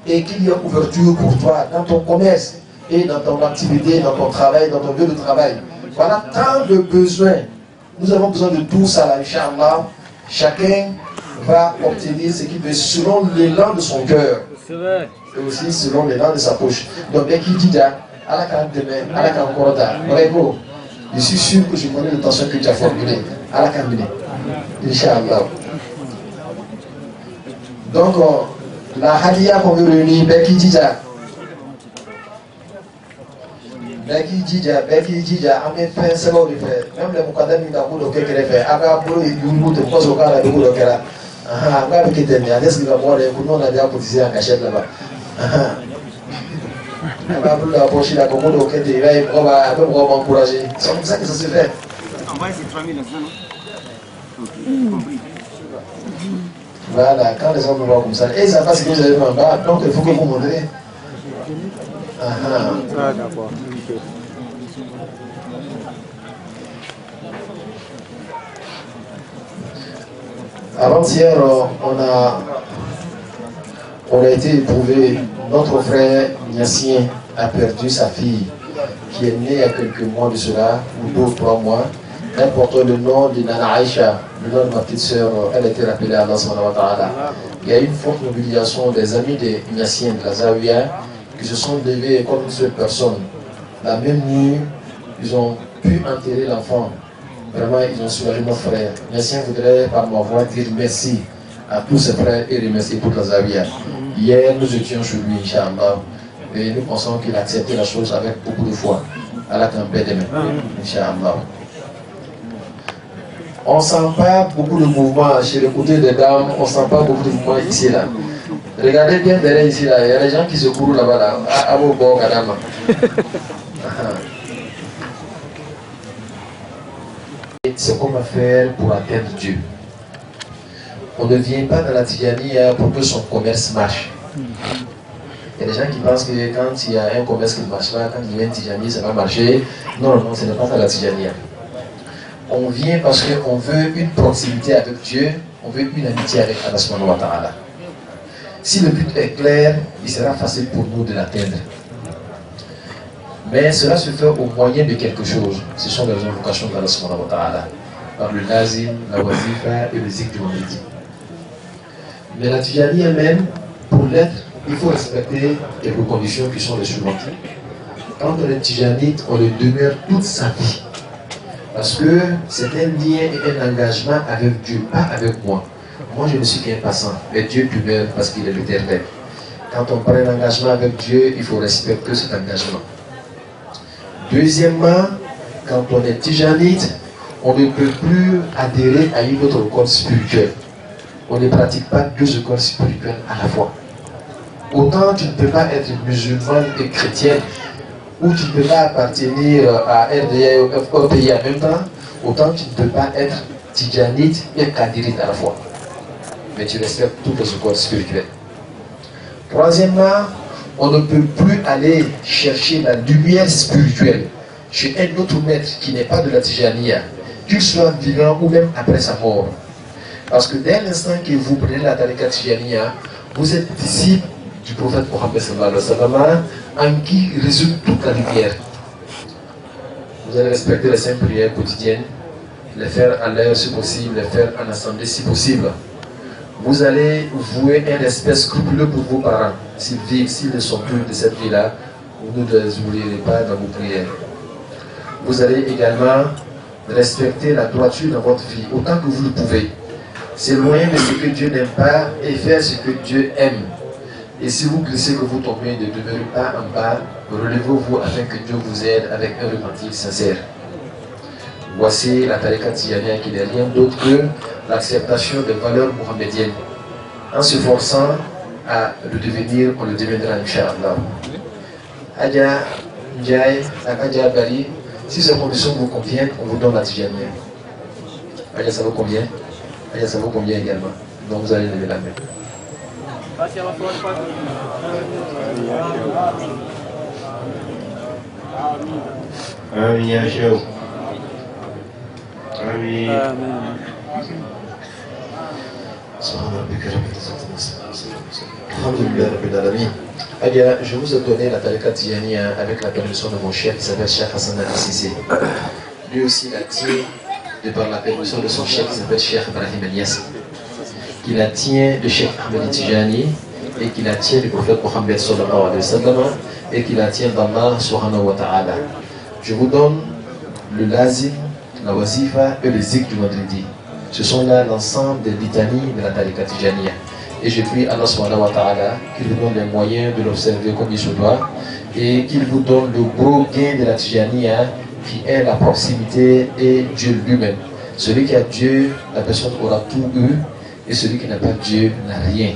et qu'il y ait ouverture pour toi dans ton commerce et dans ton activité, dans ton travail, dans ton lieu de travail. Voilà tant de besoins. Nous avons besoin de tout ça là, Inch'Allah. Chacun va obtenir ce qu'il veut selon l'élan de son cœur et aussi selon l'élan de sa poche. Donc, dès qu'il dit à la carte demain, à la carte corda, bravo, je suis sûr que je connais l'intention que tu as formulée. À la carte Inch'Allah. Donc, la hadiya qu'on veut réunir, Beki Dija. Beki Dija, a mes frères, c'est bon de faire. Même les Moukadam, ils ont beaucoup de faire. Aga Bolo, ils ont beaucoup de choses au cas de beaucoup de faire. Aga Beki Demi, à l'aise qu'il va voir, les Bounon a déjà politisé en cachette là-bas. Aga Bolo, la poche, il a beaucoup de faire. Il va m'encourager. C'est comme ça que ça se fait. On va essayer de 3000 là-dedans, non? Voilà, quand les hommes me voient comme ça, et ça passe ce que vous avez fait en bas, donc il faut que vous montrez. Ah, d'accord. Avant-hier, on a été éprouvé. Notre frère Niassien a perdu sa fille, qui est née il y a quelques mois de cela, ou 2 ou 3 mois. Elle portait le nom de Nana Aïcha, le nom de ma petite sœur. Elle a été rappelée à Allah subhanahu wa ta'ala. Il y a eu une forte mobilisation des amis des Niassiens de la Zawiya qui se sont levés comme une seule personne. La même nuit, ils ont pu enterrer l'enfant. Vraiment, ils ont soulagé nos frères. Niassien voudrait par ma voix dire merci à tous ses frères et remercier toute la Zawiya. Hier, nous étions chez lui, Inch'Allah, et nous pensons qu'il a accepté la chose avec beaucoup de foi. À la campagne demain, Inch'Allah. On ne sent pas beaucoup de mouvement chez le côté des dames, on ne sent pas beaucoup de mouvement ici là. Regardez bien derrière ici là, il y a des gens qui se courent là-bas là, à Abobo, Kadama. C'est comment faire pour atteindre Dieu. On ne vient pas dans la Tijani pour que son commerce marche. Il y a des gens qui pensent que quand il y a un commerce qui ne marche pas, quand il y a un Tijani, ça va marcher. Non, non, ce n'est pas dans la Tijani. On vient parce qu'on veut une proximité avec Dieu, on veut une amitié avec Allah subhanahu wa ta'ala. Si le but est clair, il sera facile pour nous de l'atteindre. Mais cela se fait au moyen de quelque chose. Ce sont les invocations d'Allah subhanahu wa ta'ala. Par le lazim, la wazifa et le zikr du vendredi. Mais la Tijani elle-même, pour l'être, il faut respecter quelques conditions qui sont les suivantes. Quand on est Tijanite, on le demeure toute sa vie. Parce que c'est un lien et un engagement avec Dieu, pas avec moi. Moi, je ne suis qu'un passant, mais Dieu demeure parce qu'il est l'éternel. Quand on prend un engagement avec Dieu, il faut respecter cet engagement. Deuxièmement, quand on est tijanite, on ne peut plus adhérer à une autre école spirituelle. On ne pratique pas 2 écoles spirituelles à la fois. Autant tu ne peux pas être musulman et chrétienne, ou tu ne peux pas appartenir à RDA ou FOPI en même temps, autant tu ne peux pas être tijanite et kadirite à la fois. Mais tu respectes toutes les écoles spirituelles. Troisièmement, on ne peut plus aller chercher la lumière spirituelle chez un autre maître qui n'est pas de la Tijaniya, qu'il soit vivant ou même après sa mort. Parce que dès l'instant que vous prenez la Tariqa Tijaniya, vous êtes disciple du prophète Mohammed sallallahu alayhi wa sallam, en qui réside toute la lumière. Vous allez respecter les 5 prières quotidiennes, les faire à l'heure si possible, les faire en assemblée si possible. Vous allez vouer un respect scrupuleux pour vos parents. S'ils vivent, s'ils ne sont plus de cette vie-là, vous ne les oublierez pas dans vos prières. Vous allez également respecter la droiture dans votre vie, autant que vous le pouvez. s'éloigner de ce que Dieu n'aime pas et faire ce que Dieu aime. Et si vous glissez que vous tombez, ne demeurez pas en bas, relevez-vous afin que Dieu vous aide avec un repentir sincère. Voici la tariqa tijaniya qui n'est rien d'autre que l'acceptation des valeurs mohammediennes. En se forçant à le devenir, on le deviendra, Inch'Allah. Adja Ndiaye, Adja Bari, si ces conditions vous conviennent, on vous donne la tijaniya. Adja, ça vous convient? Adja, ça vous convient également. Donc vous allez lever la main. Amin ya Sheikh. Amin. Alhamdulillah Rabbil Alamin. Adia, je vous ai donné la tariqa tijaniya avec la permission de mon chef qui s'appelle Cheikh Hassan Al-Sisi. Lui aussi la tient de par la permission de son chef qui s'appelle Cheikh Ibrahim Elias, qui la tient de Cheikh Ahmed Tijani et qui la tient du prophète Mohammed sallallahu alayhi wa sallam et qui la tient d'Allah subhanahu wa ta'ala. Je vous donne le lazim, la wazifa et le zik du vendredi. Ce sont là l'ensemble des litanies de la tariqa tijaniya. Et je prie Allah subhanahu wa ta'ala qu'il vous donne les moyens de l'observer comme il se doit et qu'il vous donne le gros gain de la tijaniya qui est la proximité et Dieu lui-même. Celui qui a Dieu, la personne aura tout eu, et celui qui n'a pas Dieu n'a rien.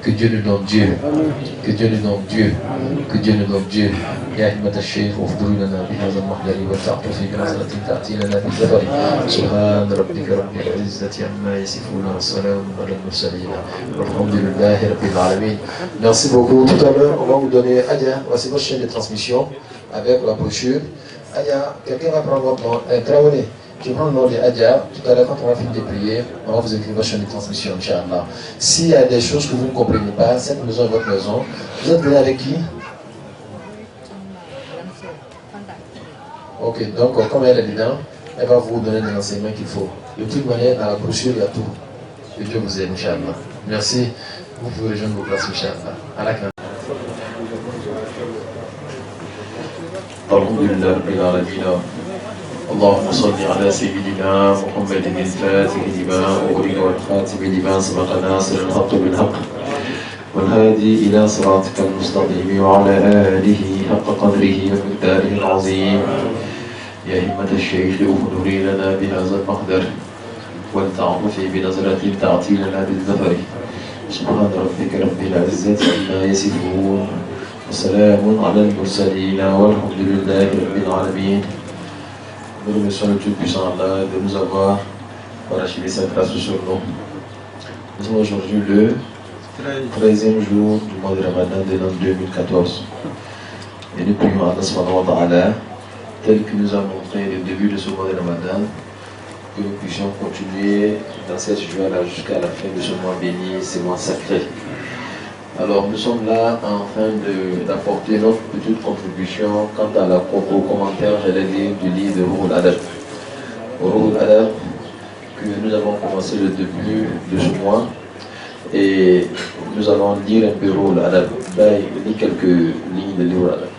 Que Dieu nous donne Dieu, que Dieu nous donne Dieu, que Dieu nous donne Dieu. يا همة الشيخ افضلوا لنا بهذا المحضر والتعطف بنظرة تأتي لنا بالظفر سبحان ربك رب العزة عما يصفون والسلام على المرسلين والحمد لله رب العالمين. Merci beaucoup. Tout à l'heure, on va vous donner Adia, voici votre chaîne de transmission avec la brochure. Adia, quelqu'un va prendre votre nom. Traoré, tu prends le nom de Adia. Tout à l'heure, quand on va finir de prier, on va vous écrire votre chaîne de transmission, Inch'Allah. S'il y a des choses que vous ne comprenez pas, cette maison est votre maison. Vous êtes venu avec qui? Ok, donc comme elle est dedans, elle va vous donner les enseignements qu'il faut. De toute manière, dans la brochure, il y a tout. Que Dieu vous aide, Inch'Allah. Merci. Vous pouvez rejoindre vos places, Inch'Allah. À la clé. Alhamdulillah Rabbil Alamin. اللهم صل على سيدنا محمد الفاتح لما أغلق والخاتم لما سبق ناصر الحق بالحق والهادي إلى صراطك المستقيم وعلى آله حق قدره ومقداره العظيم. يا همة الشيخ أفضلي لنا بهذا المقدر ولتعطفي بنظرة تعطي لنا بالظفر. سبحان ربك رب العزة عما يصفون وسلام على المرسلين والحمد لله رب العالمين. Nous remercions le Tout-Puissant Allah de nous avoir parachevé sa grâce sur nous. Nous sommes aujourd'hui le 13e jour du mois de Ramadan de l'an 2014. Et nous prions Allah subhanahu wa ta'ala, tel que nous a montré le début de ce mois de Ramadan, que nous puissions continuer dans cette joie-là jusqu'à la fin de ce mois béni, ce mois sacré. Alors nous sommes là en train d'apporter notre petite contribution quant au commentaire, j'allais dire, du livre de Ruhul Adab. Ruhul Adab, que nous avons commencé le début de ce mois, et nous allons lire un peu Ruhul Adab. Là, il lit quelques lignes de Ruhul Adab.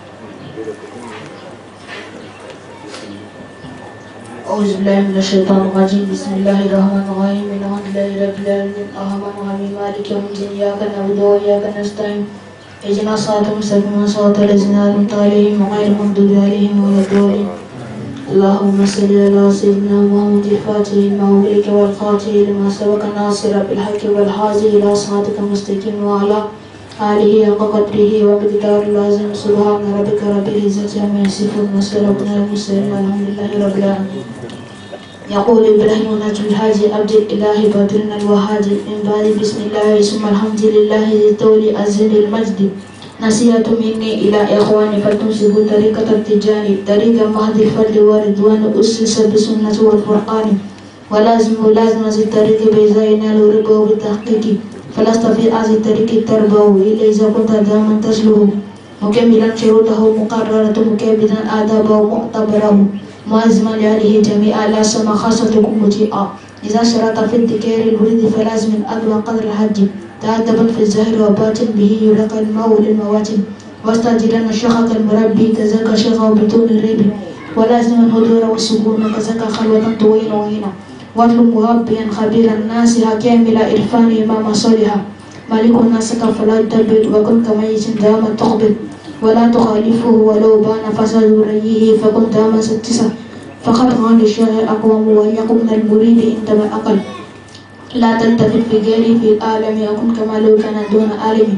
أعوذ بالله من الشيطان الرجيم بسم الله الرحمن الرحيم الحمد لله رب العالمين الرحمن الرحيم مالك يوم الدين إياك نعبد وإياك نستعين اهدنا الصراط المستقيم صراط الذين أنعمت عليهم غير المغضوب عليهم ولا الضالين اللهم صل على سيدنا محمد الفاتح لما أغلق والخاتم لما سبق ناصر بالحق والهادي إلى صراطك المستقيم وعلى آله حق قدره ومقدار اللازم سبحان ربك رب العزة عما يصفون وسلام على المرسلين والحمد لله رب العالمين. يقول إبراهيم نجم الحاج عبد الإله بدرنا الوهادي من بعد بسم الله ثم الحمد لله لطول أزل المجد. نصيحة مني إلى إخواني فتمسكوا طريقة التجاني طريق مهد الفرد والرضوان أسس بسنة والقرآن ولازم ذي الطريق بإذا ينال ربه بالتحقيق فلست في هذه الطريق تربه إلا إذا كنت دائما تسلوه مكملا شروطه مقررة مكابدا آدابه معتبره معزما لعليه جميعا لا سما خاصتكم مجيئا إذا شرط في الذكر الورد فلازم أدوى قدر الحج تأدبا في الزهر وباطن به يلقى الماء للمواتن واستعجلا الشيخ المربي كذاك شيخه بدون الريب ولازم الحضور والسكون كذاك خلوة طويلة وهنا واطلب مربيا خبير الناس كامل إرفان إمام صالحا مالك الناس فلا تلبد وكن كميت داما تقبل ولا تخالفه ولو بان فساد ريه فكن داما ستسا فقد عند الشيخ أقوم وليكن من المريد عندما أقل لا تلتفت بغيري في العالم يكن كما لو كان دون عالم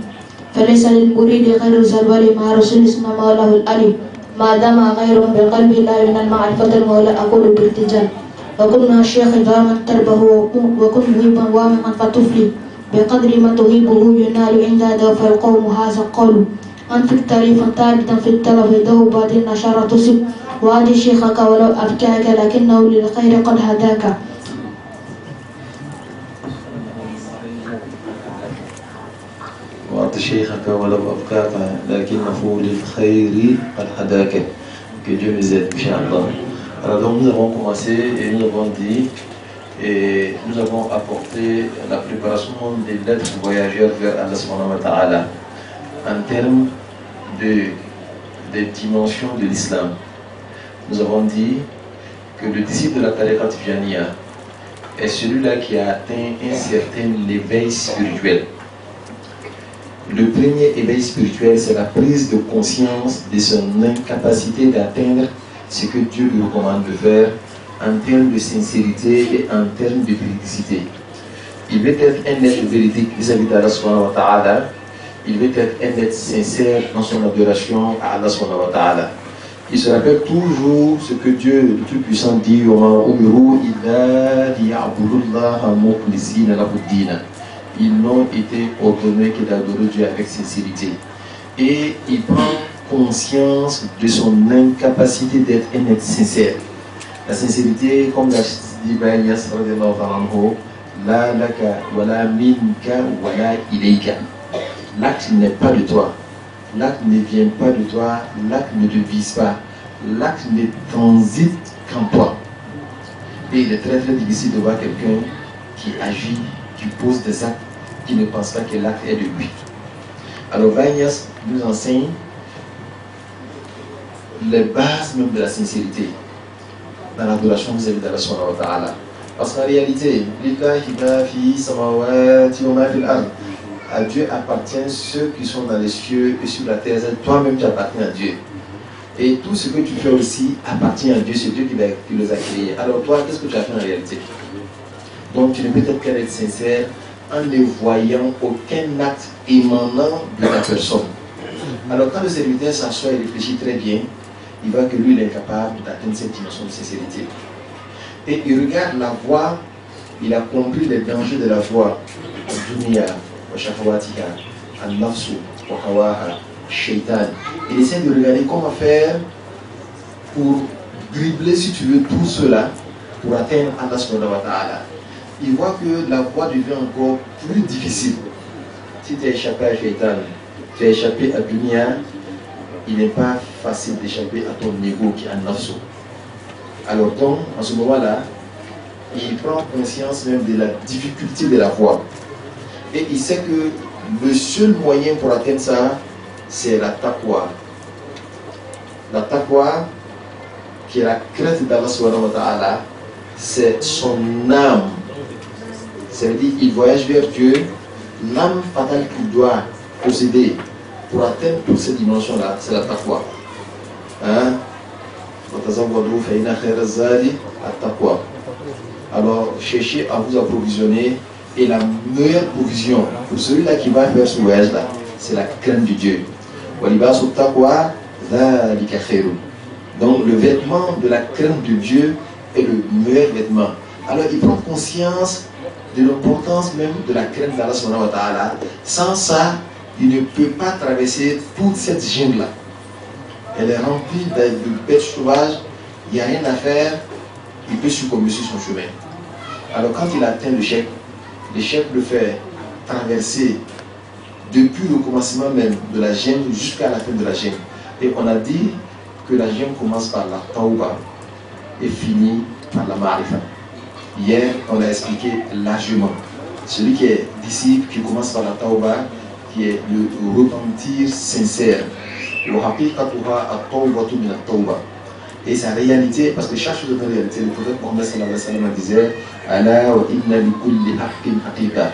فليس للمريد غير زلوال مع رسول اسم مولاه الأليم ما دام غير بالقلب لا ينال المعرفة المولى أقول بالتجال وكن الشيخ داما تربه وكن مهيبا وامما فتفلي بقدر ما تهيبه ينال عند دوف القوم هذا قول أنفق تاريفا ثابتا في التلف ذوبات النشارة تصب وأدي شيخك ولو أبكاك لكنه للخير قد هداك وأعط شيخك ولو أبقاك لكنه للخير قد هداك. Que Dieu nous aide, Inch'Allah. Alors donc nous avons commencé et nous avons dit et nous avons apporté la préparation des lettres voyageurs vers Allah subhanahu wa ta'ala en termes des dimensions de l'islam. Nous avons dit que le disciple de la Tariqa Tijaniya est celui-là qui a atteint un certain éveil spirituel. Le premier éveil spirituel, c'est la prise de conscience de son incapacité d'atteindre ce que Dieu lui recommande de faire en termes de sincérité et en termes de véridicité. Il veut être un être véridique vis-à-vis d'Allah subhanahu wa ta'ala. Il veut être un être sincère dans son adoration à Allah subhanahu wa ta'ala. Il se rappelle toujours ce que Dieu, le Tout-Puissant, dit ils n'ont été ordonnés que d'adorer Dieu avec sincérité. Et il prend conscience de son incapacité d'être un être sincère. La sincérité, comme l'a dit Bayas, la laka wala minka wala ilayka. L'acte n'est pas de toi. L'acte ne vient pas de toi. L'acte ne te vise pas. L'acte ne transite qu'en toi. Et il est très très difficile de voir quelqu'un qui agit, qui pose des actes, qui ne pense pas que l'acte est de lui. Alors Bayas nous enseigne les bases même de la sincérité dans l'adoration vis-à-vis d'Allah subhanahu wa ta'ala. Parce qu'en réalité, à Dieu appartient ceux qui sont dans les cieux et sur la terre. Toi-même tu appartiens à Dieu. Et tout ce que tu fais aussi appartient à Dieu. C'est Dieu qui les a créés. Alors toi, qu'est-ce que tu as fait en réalité? Donc tu ne peux être qu'un être sincère en ne voyant aucun acte émanant de ta personne. Alors quand le serviteur s'assoit et réfléchit très bien, il voit que lui il est incapable d'atteindre cette dimension de sincérité. Et il regarde la voie, il a compris les dangers de la voie. Dunya, wa shahawatiha, al-nafsu, wa hawaha, shaitan. Il essaie de regarder comment faire pour dribbler, si tu veux, tout cela pour atteindre Allah subhanahu wa ta'ala. Il voit que la voie devient encore plus difficile. Si tu as échappé à shaitan, tu as échappé à dunya, il n'est pas facile d'échapper à ton ego qui est en nafsu. Alors donc, en ce moment-là, il prend conscience même de la difficulté de la voie. Et il sait que le seul moyen pour atteindre ça, c'est la taqwa. La taqwa, qui est la crainte d'Allah subhanahu wa ta'ala, c'est son âme. C'est-à-dire qu'il voyage vers Dieu, l'âme fatale qu'il doit posséder pour atteindre toutes ces dimensions-là, c'est la taqwa. Hein? Alors, cherchez à vous approvisionner, et la meilleure provision pour celui-là qui va faire ce voyage-là, c'est la crainte de Dieu. Donc, le vêtement de la crainte de Dieu est le meilleur vêtement. Alors, il prend conscience de l'importance même de la crainte d'Allah subhanahu wa ta'ala. Sans ça, il ne peut pas traverser toute cette jungle-là. Elle est remplie de bêtes sauvages, il n'y a rien à faire, il peut succomber sur son chemin. Alors quand il atteint le chef le fait traverser depuis le commencement même de la jungle jusqu'à la fin de la jungle. Et on a dit que la jungle commence par la tauba et finit par la marifa. Hier, on a expliqué largement. Celui qui est disciple, qui commence par la tauba, qui est le repentir sincère. Et sa réalité, parce que chaque chose est une réalité, le prophète Mohammed sallallahu alayhi wa sallam disait Ala wa inna li kulli haqqin haqiqa.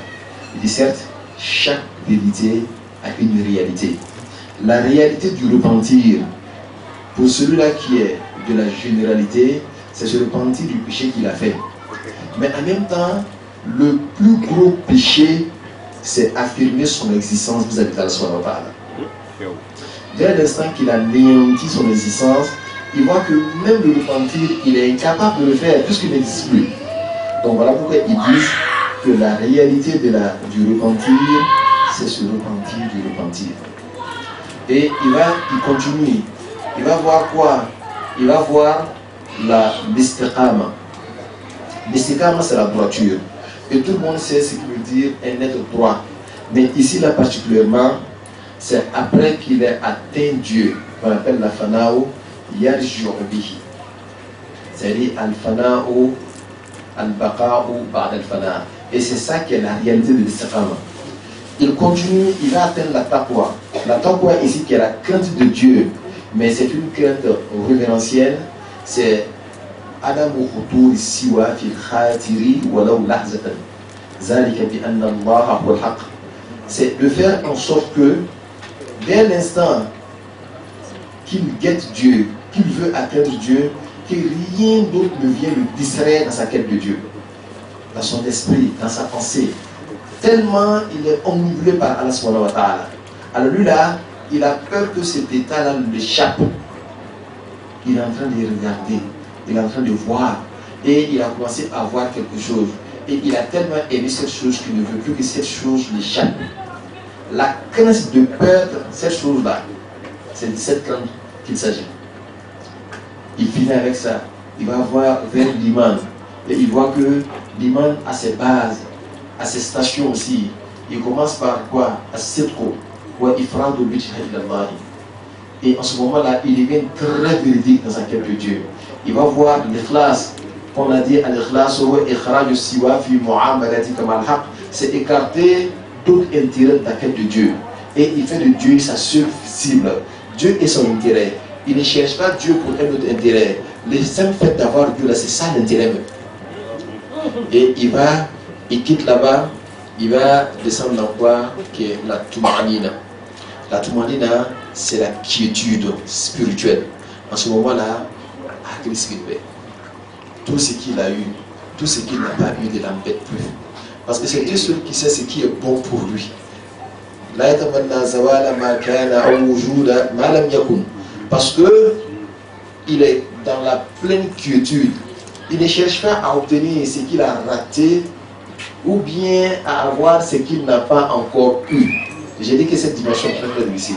Il dit certes, chaque vérité a une réalité. La réalité du repentir, pour celui-là qui est de la généralité, c'est se repentir du péché qu'il a fait. Mais en même temps, le plus gros péché, c'est affirmer son existence vis-à-vis d'Allah subhanahu wa ta'ala. Dès l'instant qu'il a anéanti son existence, il voit que même le repentir, il est incapable de le faire puisqu'il n'existe plus. Donc voilà pourquoi ils disent que la réalité du repentir, c'est se repentir du repentir. Et il continue. Il va voir quoi? Il va voir l'istiqama. L'istiqama, c'est la droiture. Et tout le monde sait ce qu'il veut dire un être droit. Mais ici, là particulièrement, c'est après qu'il ait atteint Dieu, qu'on appelle la fana'u yarji'u bihi. C'est-à-dire al-fana'u al-baqa'u ba'da al-fana'. Et c'est ça qui est la réalité de l'istiqama. Il continue, il va atteindre la taqwa. La taqwa ici qui est la crainte de Dieu, mais c'est une crainte révérentielle. C'est Adamu khutur siwa fil khatiri walau lahzatan. Zalika bi anna Allah huwa al-haq. C'est de faire en sorte que dès l'instant qu'il guette Dieu, qu'il veut atteindre Dieu, que rien d'autre ne vient le distraire dans sa quête de Dieu, dans son esprit, dans sa pensée. Tellement il est omnibulé par Allah subhanahu wa ta'ala. Alors lui là, il a peur que cet état-là l'échappe. Il est en train de regarder, il est en train de voir. Et il a commencé à voir quelque chose. Et il a tellement aimé cette chose qu'il ne veut plus que cette chose l'échappe. La crainte de perdre cette chose-là, c'est de cette crainte qu'il s'agit. Il finit avec ça. Il va voir vers l'Iman. Et il voit que l'Iman a ses bases, a ses stations aussi. Il commence par quoi? As-sidqu wa ifradu bi Allah. Et en ce moment-là, il devient très véridique dans sa quête de Dieu. Il va voir l'ikhlas. On a dit al-ikhlas wa ikhraj siwa fi mu'amalati kama al-haq. C'est écarter d'autres intérêts de la quête de Dieu. Et il fait de Dieu sa seule cible. Dieu est son intérêt. Il ne cherche pas Dieu pour un autre intérêt. Le simple fait d'avoir Dieu là, c'est ça l'intérêt même. Et il quitte là-bas, il va descendre dans quoi? Qui est la tumanina. La tumanina, c'est la quiétude spirituelle. En ce moment-là, tout ce qu'il a eu, tout ce qu'il n'a pas eu, ne l'embête plus. Parce que c'est Dieu seul qui sait ce qui est bon pour lui. Parce que il est dans la pleine quiétude. Il ne cherche pas à obtenir ce qu'il a raté ou bien à avoir ce qu'il n'a pas encore eu. J'ai dit que cette dimension est très difficile.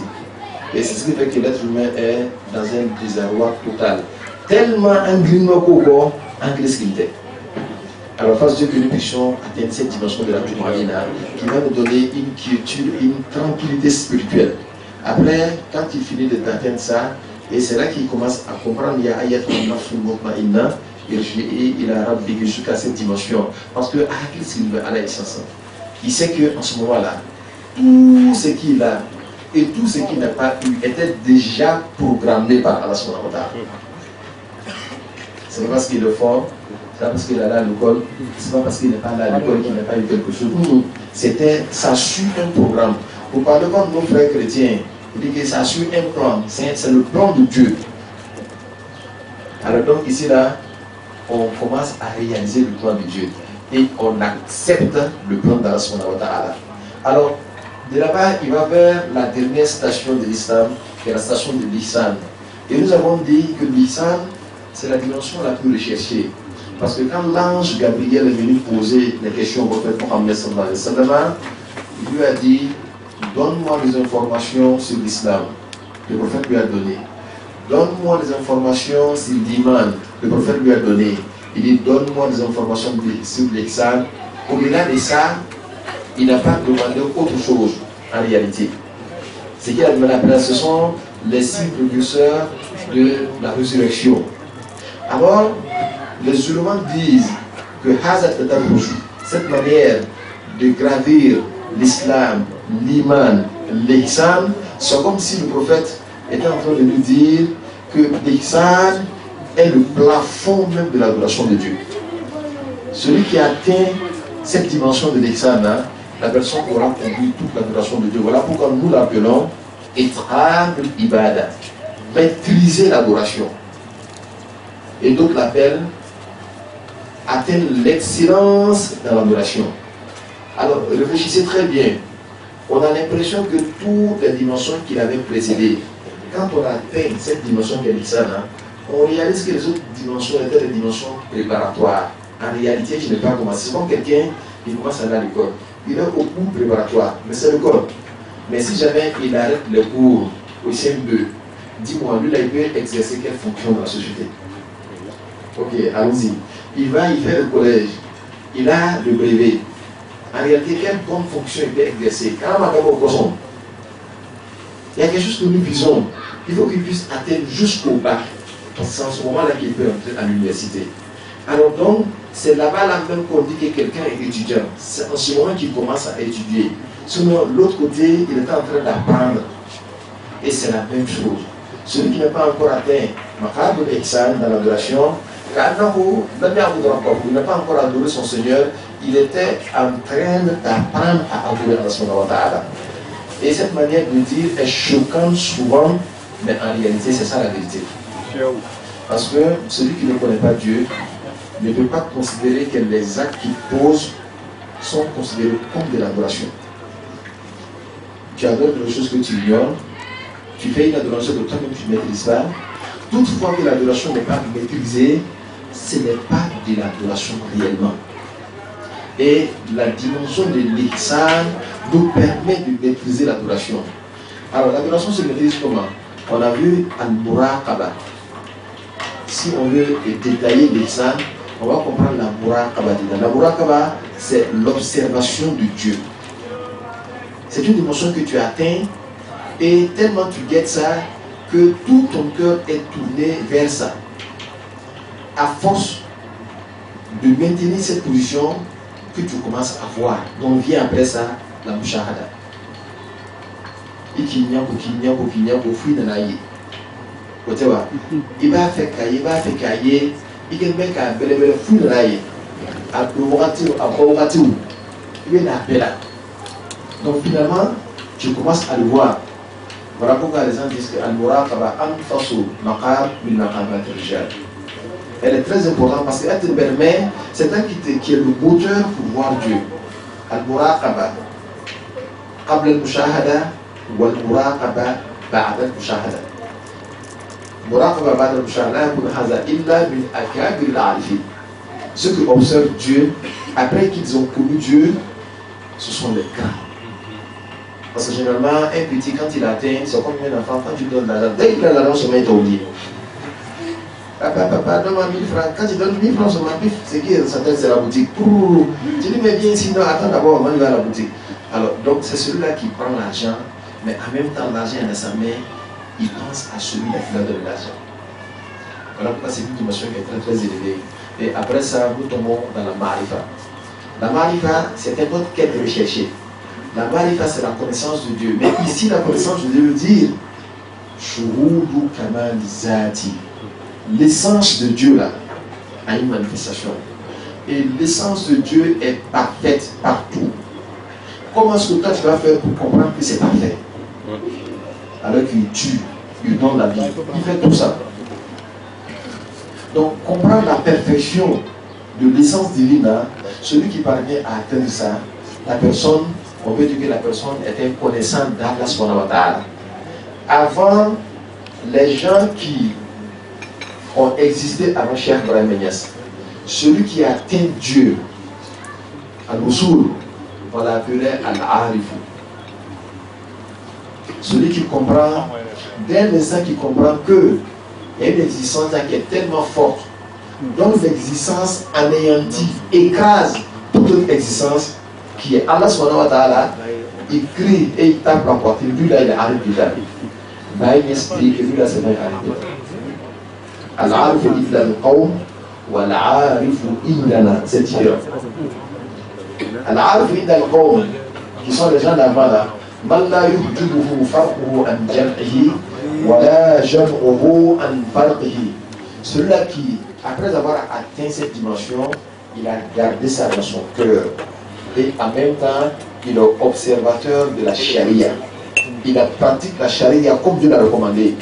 Et c'est ce qui fait que l'être humain est dans un désarroi total. Tellement ingrinement qu'au anglais ce qu'il était. Alors, face Dieu que nous puissions atteindre cette dimension de la Tumarina qui va nous donner une quiétude, une tranquillité spirituelle. Après, quand il finit d'atteindre ça, et c'est là qu'il commence à comprendre, il y a ayat al-nafsul mutma'inna, il a rabbi jusqu'à cette dimension. Parce que il sait qu'en ce moment-là, tout ce qu'il a et tout ce qu'il n'a pas eu était déjà programmé par Allah subhanahu wa ta'ala. C'est pas parce qu'il est fort, c'est pas parce qu'il est allé à l'école, c'est pas parce qu'il n'est pas allé à l'école qu'il n'a pas eu quelque chose. C'était, ça suit un programme. Vous parlez comme nos frères chrétiens, il dit que ça suit un plan, c'est le plan de Dieu. Alors donc ici là, on commence à réaliser le plan de Dieu et on accepte le plan d'Allah subhanahu wa ta'ala. Alors, de là-bas, il va vers la dernière station de l'islam, qui est la station de l'ihsan. Et nous avons dit que l'ihsan, c'est la dimension la plus recherchée. Parce que quand l'ange Gabriel est venu poser les questions au prophète Mohammed sallallahu alayhi wa sallam, il lui a dit, donne-moi des informations sur l'islam. Le prophète lui a donné. Donne-moi des informations sur l'iman. Le prophète lui a donné. Il dit, donne-moi des informations sur l'ihsan. Au-delà de ça, il n'a pas demandé autre chose en réalité. Ce qu'il a demandé après, ce sont les 6 précurseurs de la résurrection. Alors, les musulmans disent que cette manière de gravir l'islam, l'iman, l'ihsan, c'est comme si le prophète était en train de nous dire que l'ihsan est le plafond même de l'adoration de Dieu. Celui qui atteint cette dimension de l'ihsan, la personne aura compris toute l'adoration de Dieu. Voilà pourquoi nous l'appelons It'am al-Ibada, maîtriser l'adoration. Et d'autres l'appellent atteindre l'excellence dans l'adoration. Alors réfléchissez très bien. On a l'impression que toutes les dimensions qu'il avait précédées, quand on atteint cette dimension qu'est l'ihsan, on réalise que les autres dimensions étaient des dimensions préparatoires. En réalité, je n'ai pas commencé. C'est comme quelqu'un qui commence à aller à l'école. Il est au cours préparatoire, mais c'est le corps. Mais si jamais il arrête les cours au CM2, dis-moi, lui là, il peut exercer quelle fonction dans la société? Ok, allons-y. Il va, il fait le collège. Il a le brevet. En réalité, quelle bonne fonction il peut exercer? Il y a quelque chose que nous visons. Il faut qu'il puisse atteindre jusqu'au bac. C'est en ce moment-là qu'il peut entrer à l'université. Alors donc, c'est là-bas même qu'on dit que quelqu'un est étudiant. C'est en ce moment qu'il commence à étudier. Sinon, l'autre côté, il est en train d'apprendre. Et c'est la même chose. Celui qui n'a pas encore atteint Maqam al-Ihsan dans l'adoration, il n'a pas encore adoré son Seigneur, il était en train d'apprendre à adorer Allah subhanahu wa ta'ala. Et cette manière de dire est choquante souvent, mais en réalité, c'est ça la vérité. Parce que celui qui ne connaît pas Dieu ne peut pas considérer que les actes qu'il pose sont considérés comme de l'adoration. Tu adores quelque chose que tu ignores, tu fais une adoration que toi-même tu ne maîtrises pas. Toutefois que l'adoration n'est pas maîtrisée, ce n'est pas de l'adoration réellement. Et la dimension de l'ihsan nous permet de maîtriser l'adoration. Alors l'adoration se maîtrise comment? On a vu al-muraqaba. Si on veut détailler l'ihsan, on va comprendre la muraqaba. La muraqaba, c'est l'observation de Dieu. C'est une dimension que tu atteins et tellement tu guettes ça que tout ton cœur est tourné vers ça. À force de maintenir cette position que tu commences à voir, donc vient après ça la mushahada. Il va faire cahier, il va faire donc finalement, tu commences à le voir. Voilà pourquoi les gens disent que Al-Muraqaba anfasu maqam min maqamat al-rijal. Elle est très importante parce qu'elle te permet, c'est elle qui est le moteur pour voir Dieu. Al-Muraqaba qabla al-mushahada wal-Muraqaba ba'da al-mushahada. Muraqaba ba'da al-mushahada la yakun hadha illa min akabir al-arifin. Ceux qui observent Dieu, après qu'ils ont connu Dieu, ce sont les grands. Parce que généralement, un petit, quand il atteint, c'est comme un enfant, quand tu donnes l'argent, dès qu'il a l'argent, seulement il t'a oublié. Papa, donne-moi 1000 francs. Quand tu donnes 1000 francs seulement, c'est qui sa tête, c'est la boutique. Tu dis, mais viens ici, non, attends d'abord, on va à la boutique. Alors, donc, c'est celui-là qui prend l'argent, mais en même temps, l'argent est dans sa main, il pense à celui-là qui va donner l'argent. Voilà pourquoi c'est une dimension qui est très très élevée. Et après ça, nous tombons dans la marifa. La marifa, c'est un autre quête recherchée. La marifa, c'est la connaissance de Dieu. Mais ici, la connaissance de Dieu veut dire Shuhudu Kamal Zati. L'essence de Dieu là a une manifestation. Et l'essence de Dieu est parfaite partout. Comment est-ce que toi tu vas faire pour comprendre que c'est parfait? Alors qu'il tue, il donne la vie, il fait tout ça. Donc comprendre la perfection de l'essence divine, celui qui parvient à atteindre ça, la personne, on peut dire que la personne était connaissante d'Allah subhanahu wa ta'ala. Avant, les gens qui ont existé avant Cheikh Ibrahim Niass, celui qui atteint Dieu, Al-Usul, on l'appelait Al-Arifu. Celui qui comprend, dès l'instant qui comprend que il y a une existence qui est tellement forte, dont l'existence anéantit, écrase toute autre existence, qui est Allah subhanahu wa ta'ala, il crie et il tape la poitrine. Lui là, il est arif déjà. Bah, il explique que lui là, c'est pas arif. Al-arifu illa al-qawm wa al-arifu indana. C'est différent. Al-arifu illa al-qawm, qui sont les gens d'avant là, man la yuhjibuhu farquhu an jam'ihi wa la jam'uhu an farqihi. Celui-là qui, après avoir atteint cette dimension, il a gardé ça dans son cœur. Et en même temps, il est observateur de la charia. Il pratique la charia comme Dieu l'a recommandé.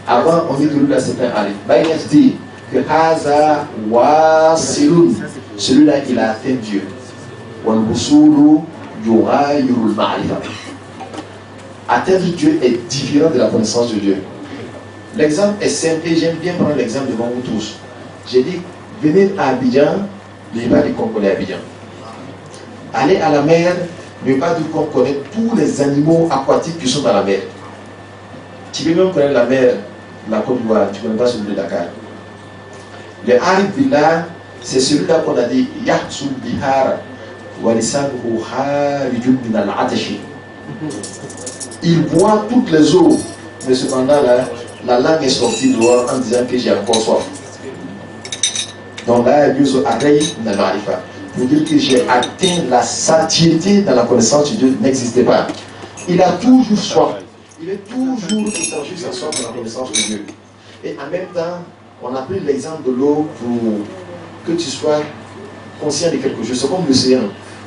Avant, on dit que lui-là c'est un arif. Baïnès dit que Haza Wasilun, celui-là il a atteint Dieu. Walbusulu Yurayurul Ma'rifa. Atteindre Dieu est différent de la connaissance de Dieu. L'exemple est simple et j'aime bien prendre l'exemple devant vous tous. J'ai dit, venez à Abidjan, n'ayez pas dit qu'on connaît Abidjan. Aller à la mer, n'ayez pas dit qu'on connaît tous les animaux aquatiques qui sont dans la mer. Tu peux même connaître la mer, la Côte d'Ivoire, tu ne connais pas celui de Dakar. Le Arif Billah, c'est celui-là qu'on a dit Yahsul Bihar Walisanuhu Harijun min al-Atashi. Il boit toutes les eaux, mais cependant là, la langue est sortie dehors en disant que j'ai encore soif. Donc là, il dit Arif Nal-Marifa. Pour dire que j'ai atteint la satiété dans la connaissance de Dieu n'existait pas. Il a toujours soif. Il est toujours étendu sa soif dans la connaissance de Dieu. Et en même temps, on a pris l'exemple de l'eau pour que tu sois conscient de quelque chose. C'est comme l'océan.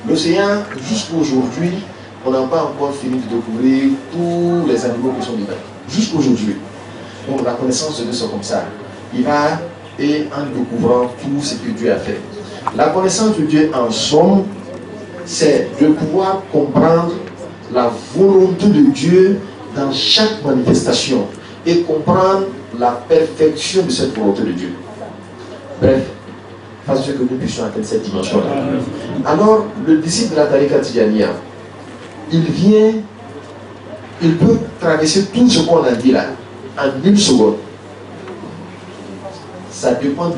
L'océan, jusqu'aujourd'hui, on n'a pas encore fini de découvrir tous les animaux qui sont dedans. Jusqu'aujourd'hui. Donc la connaissance de Dieu, c'est comme ça. Il va, et en découvrant tout ce que Dieu a fait. La connaissance de Dieu, en somme, c'est de pouvoir comprendre la volonté de Dieu dans chaque manifestation et comprendre la perfection de cette volonté de Dieu. Bref, fasse que nous puissions atteindre cette dimension-là. Alors, le disciple de la Tariqa Tidjaniya, il peut traverser tout ce qu'on a dit là en une seconde. Ça dépend de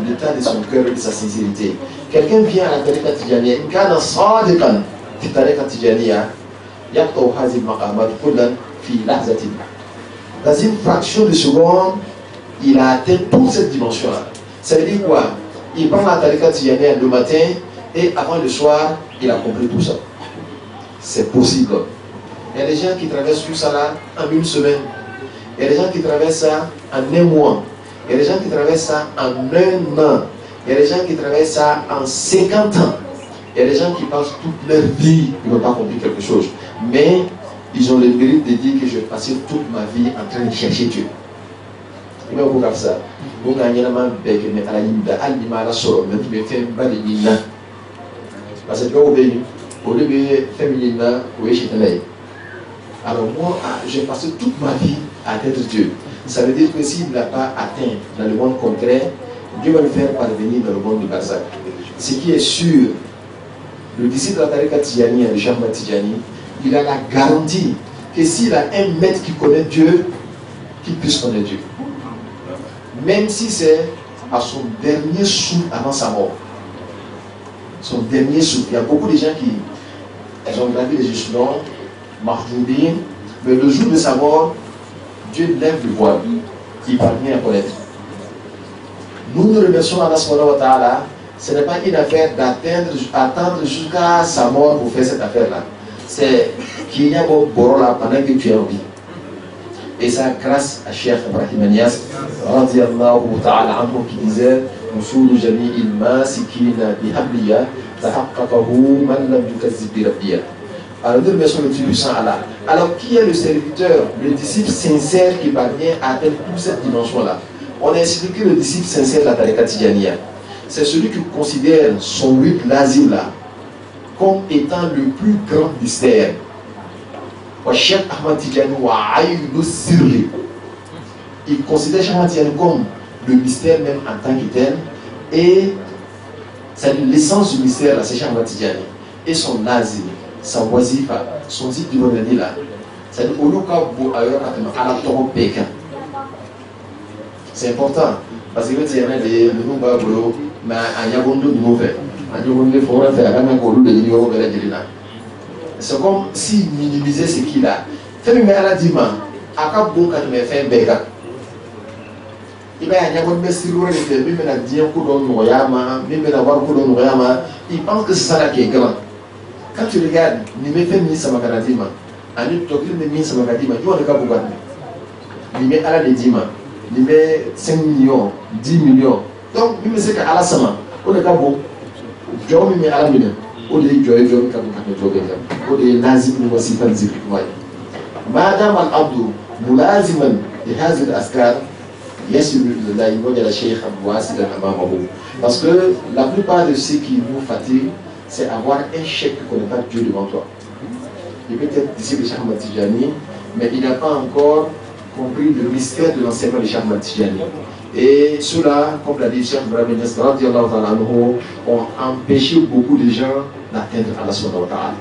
l'état de son cœur et de sa sincérité. Quelqu'un vient à la Tariqa Tidjaniya, il gagne sadiqan fi Tariqa Tidjaniya, yaqtaw hazi al-maqamat kullan fi lahzatin. Dans une fraction de seconde, il a atteint toute cette dimension-là. Ça veut dire quoi? Il prend la Tariqa Tidjaniya le matin et avant le soir, il a compris tout ça. C'est possible. Il y a des gens qui traversent tout ça là en une semaine. Il y a des gens qui traversent ça en un mois. Il y a des gens qui traversent ça en un an. Il y a des gens qui traversent ça en 50 ans. Il y a des gens qui passent toute leur vie, ils n'ont pas compris quelque chose. Mais ils ont le mérite de dire que je vais passer toute ma vie en train de chercher Dieu. Il va vous faire ça. Vous gagnez la main avec à la ligne de la soro, même si vous faites un bas de ligne. Parce que vous avez au lieu de faire une ligne, vous avez chez alors moi, j'ai passé toute ma vie à atteindre Dieu. Ça veut dire que s'il ne l'a pas atteint dans le monde concret, Dieu va le faire parvenir dans le monde du Barzakh. Ce qui est sûr, le disciple de la Tariqa Tidjaniya, le Cheikh Ahmad Tidjani, il a la garantie que s'il a un maître qui connaît Dieu, qu'il puisse connaître Dieu. Même si c'est à son dernier souffle avant sa mort. Son dernier souffle. Il y a beaucoup de gens qui ont gravé les échelons, Mahjoubin, mais le jour de sa mort, Dieu lève le voile. Il parvient à connaître. Nous nous remercions Allah subhanahu wa ta'ala. Ce n'est pas une affaire d'attendre jusqu'à sa mort pour faire cette affaire-là. C'est qu'il y a un boro là pendant que tu es en vie. Et ça grâce à Cheikh Ibrahim Niass, radiyallahu ta'ala anhu, qui disait Musulu jami'il masikina bihabliya tahaqqaqahu man lam yukazzib bi rabbiya. Alors nous remercions le plus puissant Allah. Alors qui est le serviteur, le disciple sincère qui parvient à atteindre toute cette dimension-là? On a expliqué le disciple sincère de la Tariqa Tidjaniya. C'est celui qui considère son but lazim là comme étant le plus grand mystère. Cheikh Ahmad Tidjani wa aynu sirri. Il considère Cheikh Ahmad Tidjani comme le mystère même en tant que tel. Et c'est l'essence du mystère là, c'est Cheikh Ahmad Tidjani. Et son lazim, sa wazifa, son zid du revenu là. C'est-à-dire au lieu c'est important. Parce que il y a des nouveaux mais il y a beaucoup de nouveaux faits. C'est comme s'il minimisait ce qu'il a. Fait mais à la dimanche, à quoi bon quand il fait un béga. Il va y avoir des stylos de fait, même la dire que l'on noyama, même la voir que l'on noyama, il pense que c'est ça qui est grand. Quand tu regardes, il me fait mis sa magaradima. En une toquille de mis sa magaradima, il va le cas pour il met à la dimanche. il met 5 millions, 10 millions. Donc, il me dit qu'à la semaine, on est bon. Je vais à la minute. On est joyeux, je vais on est lazim, on va s'y faire des madame al-abdou, moulaziman, et hazil askar, yes, la image de la cheikh Abouassi de Hamamahu. Parce que la plupart de ceux qui nous fatiguent, c'est avoir un chèque qui ne connaît pas Dieu devant toi. Il peut être disciple de Cheikh Ahmad Tijani, mais il n'a pas encore compris le mystère de l'enseignement de Cheikh Ahmad Tijani. Et cela, comme l'a dit Cheikh Ibrahim Niass, ont empêché beaucoup de gens d'atteindre Allah subhanahu wa ta'ala.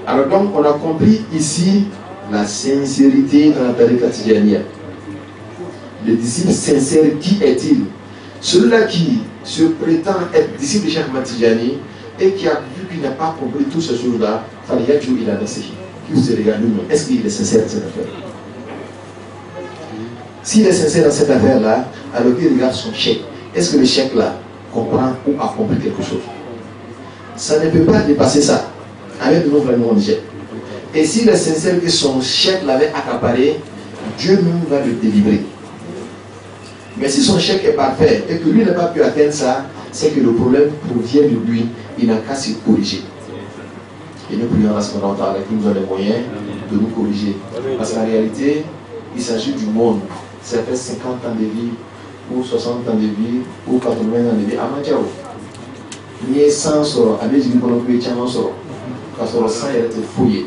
Alors donc, on a compris ici la sincérité dans la tariqa Tijaniya. Le disciple sincère, qui est-il? Celui-là qui se prétend être disciple de Cheikh Ahmad Tijani et qui a vu qu'il n'a pas compris toutes ces choses-là, il a dansé. Qui se regarde lui-même. Est-ce qu'il est sincère dans cette affaire? S'il est sincère dans cette affaire-là, alors qu'il regarde son chèque. Est-ce que le chèque-là comprend ou a compris quelque chose? Ça ne peut pas dépasser ça. Avec de nouveau on dit. Et s'il est sincère que son chèque l'avait accaparé, Dieu même va le délivrer. Mais si son chèque est parfait et que lui n'a pas pu atteindre ça, c'est que le problème provient de lui. Il n'a qu'à se corriger. Et nous prions à ce moment-là qui nous donne les moyens de nous corriger. Parce qu'en réalité, il s'agit du monde. Ça fait 50 ans de vie, ou 60 ans de vie, ou 80 ans de vie. Amadjao. Il y a 100 sorts, avec du bon peu de temps, parce que le sang est fouillé.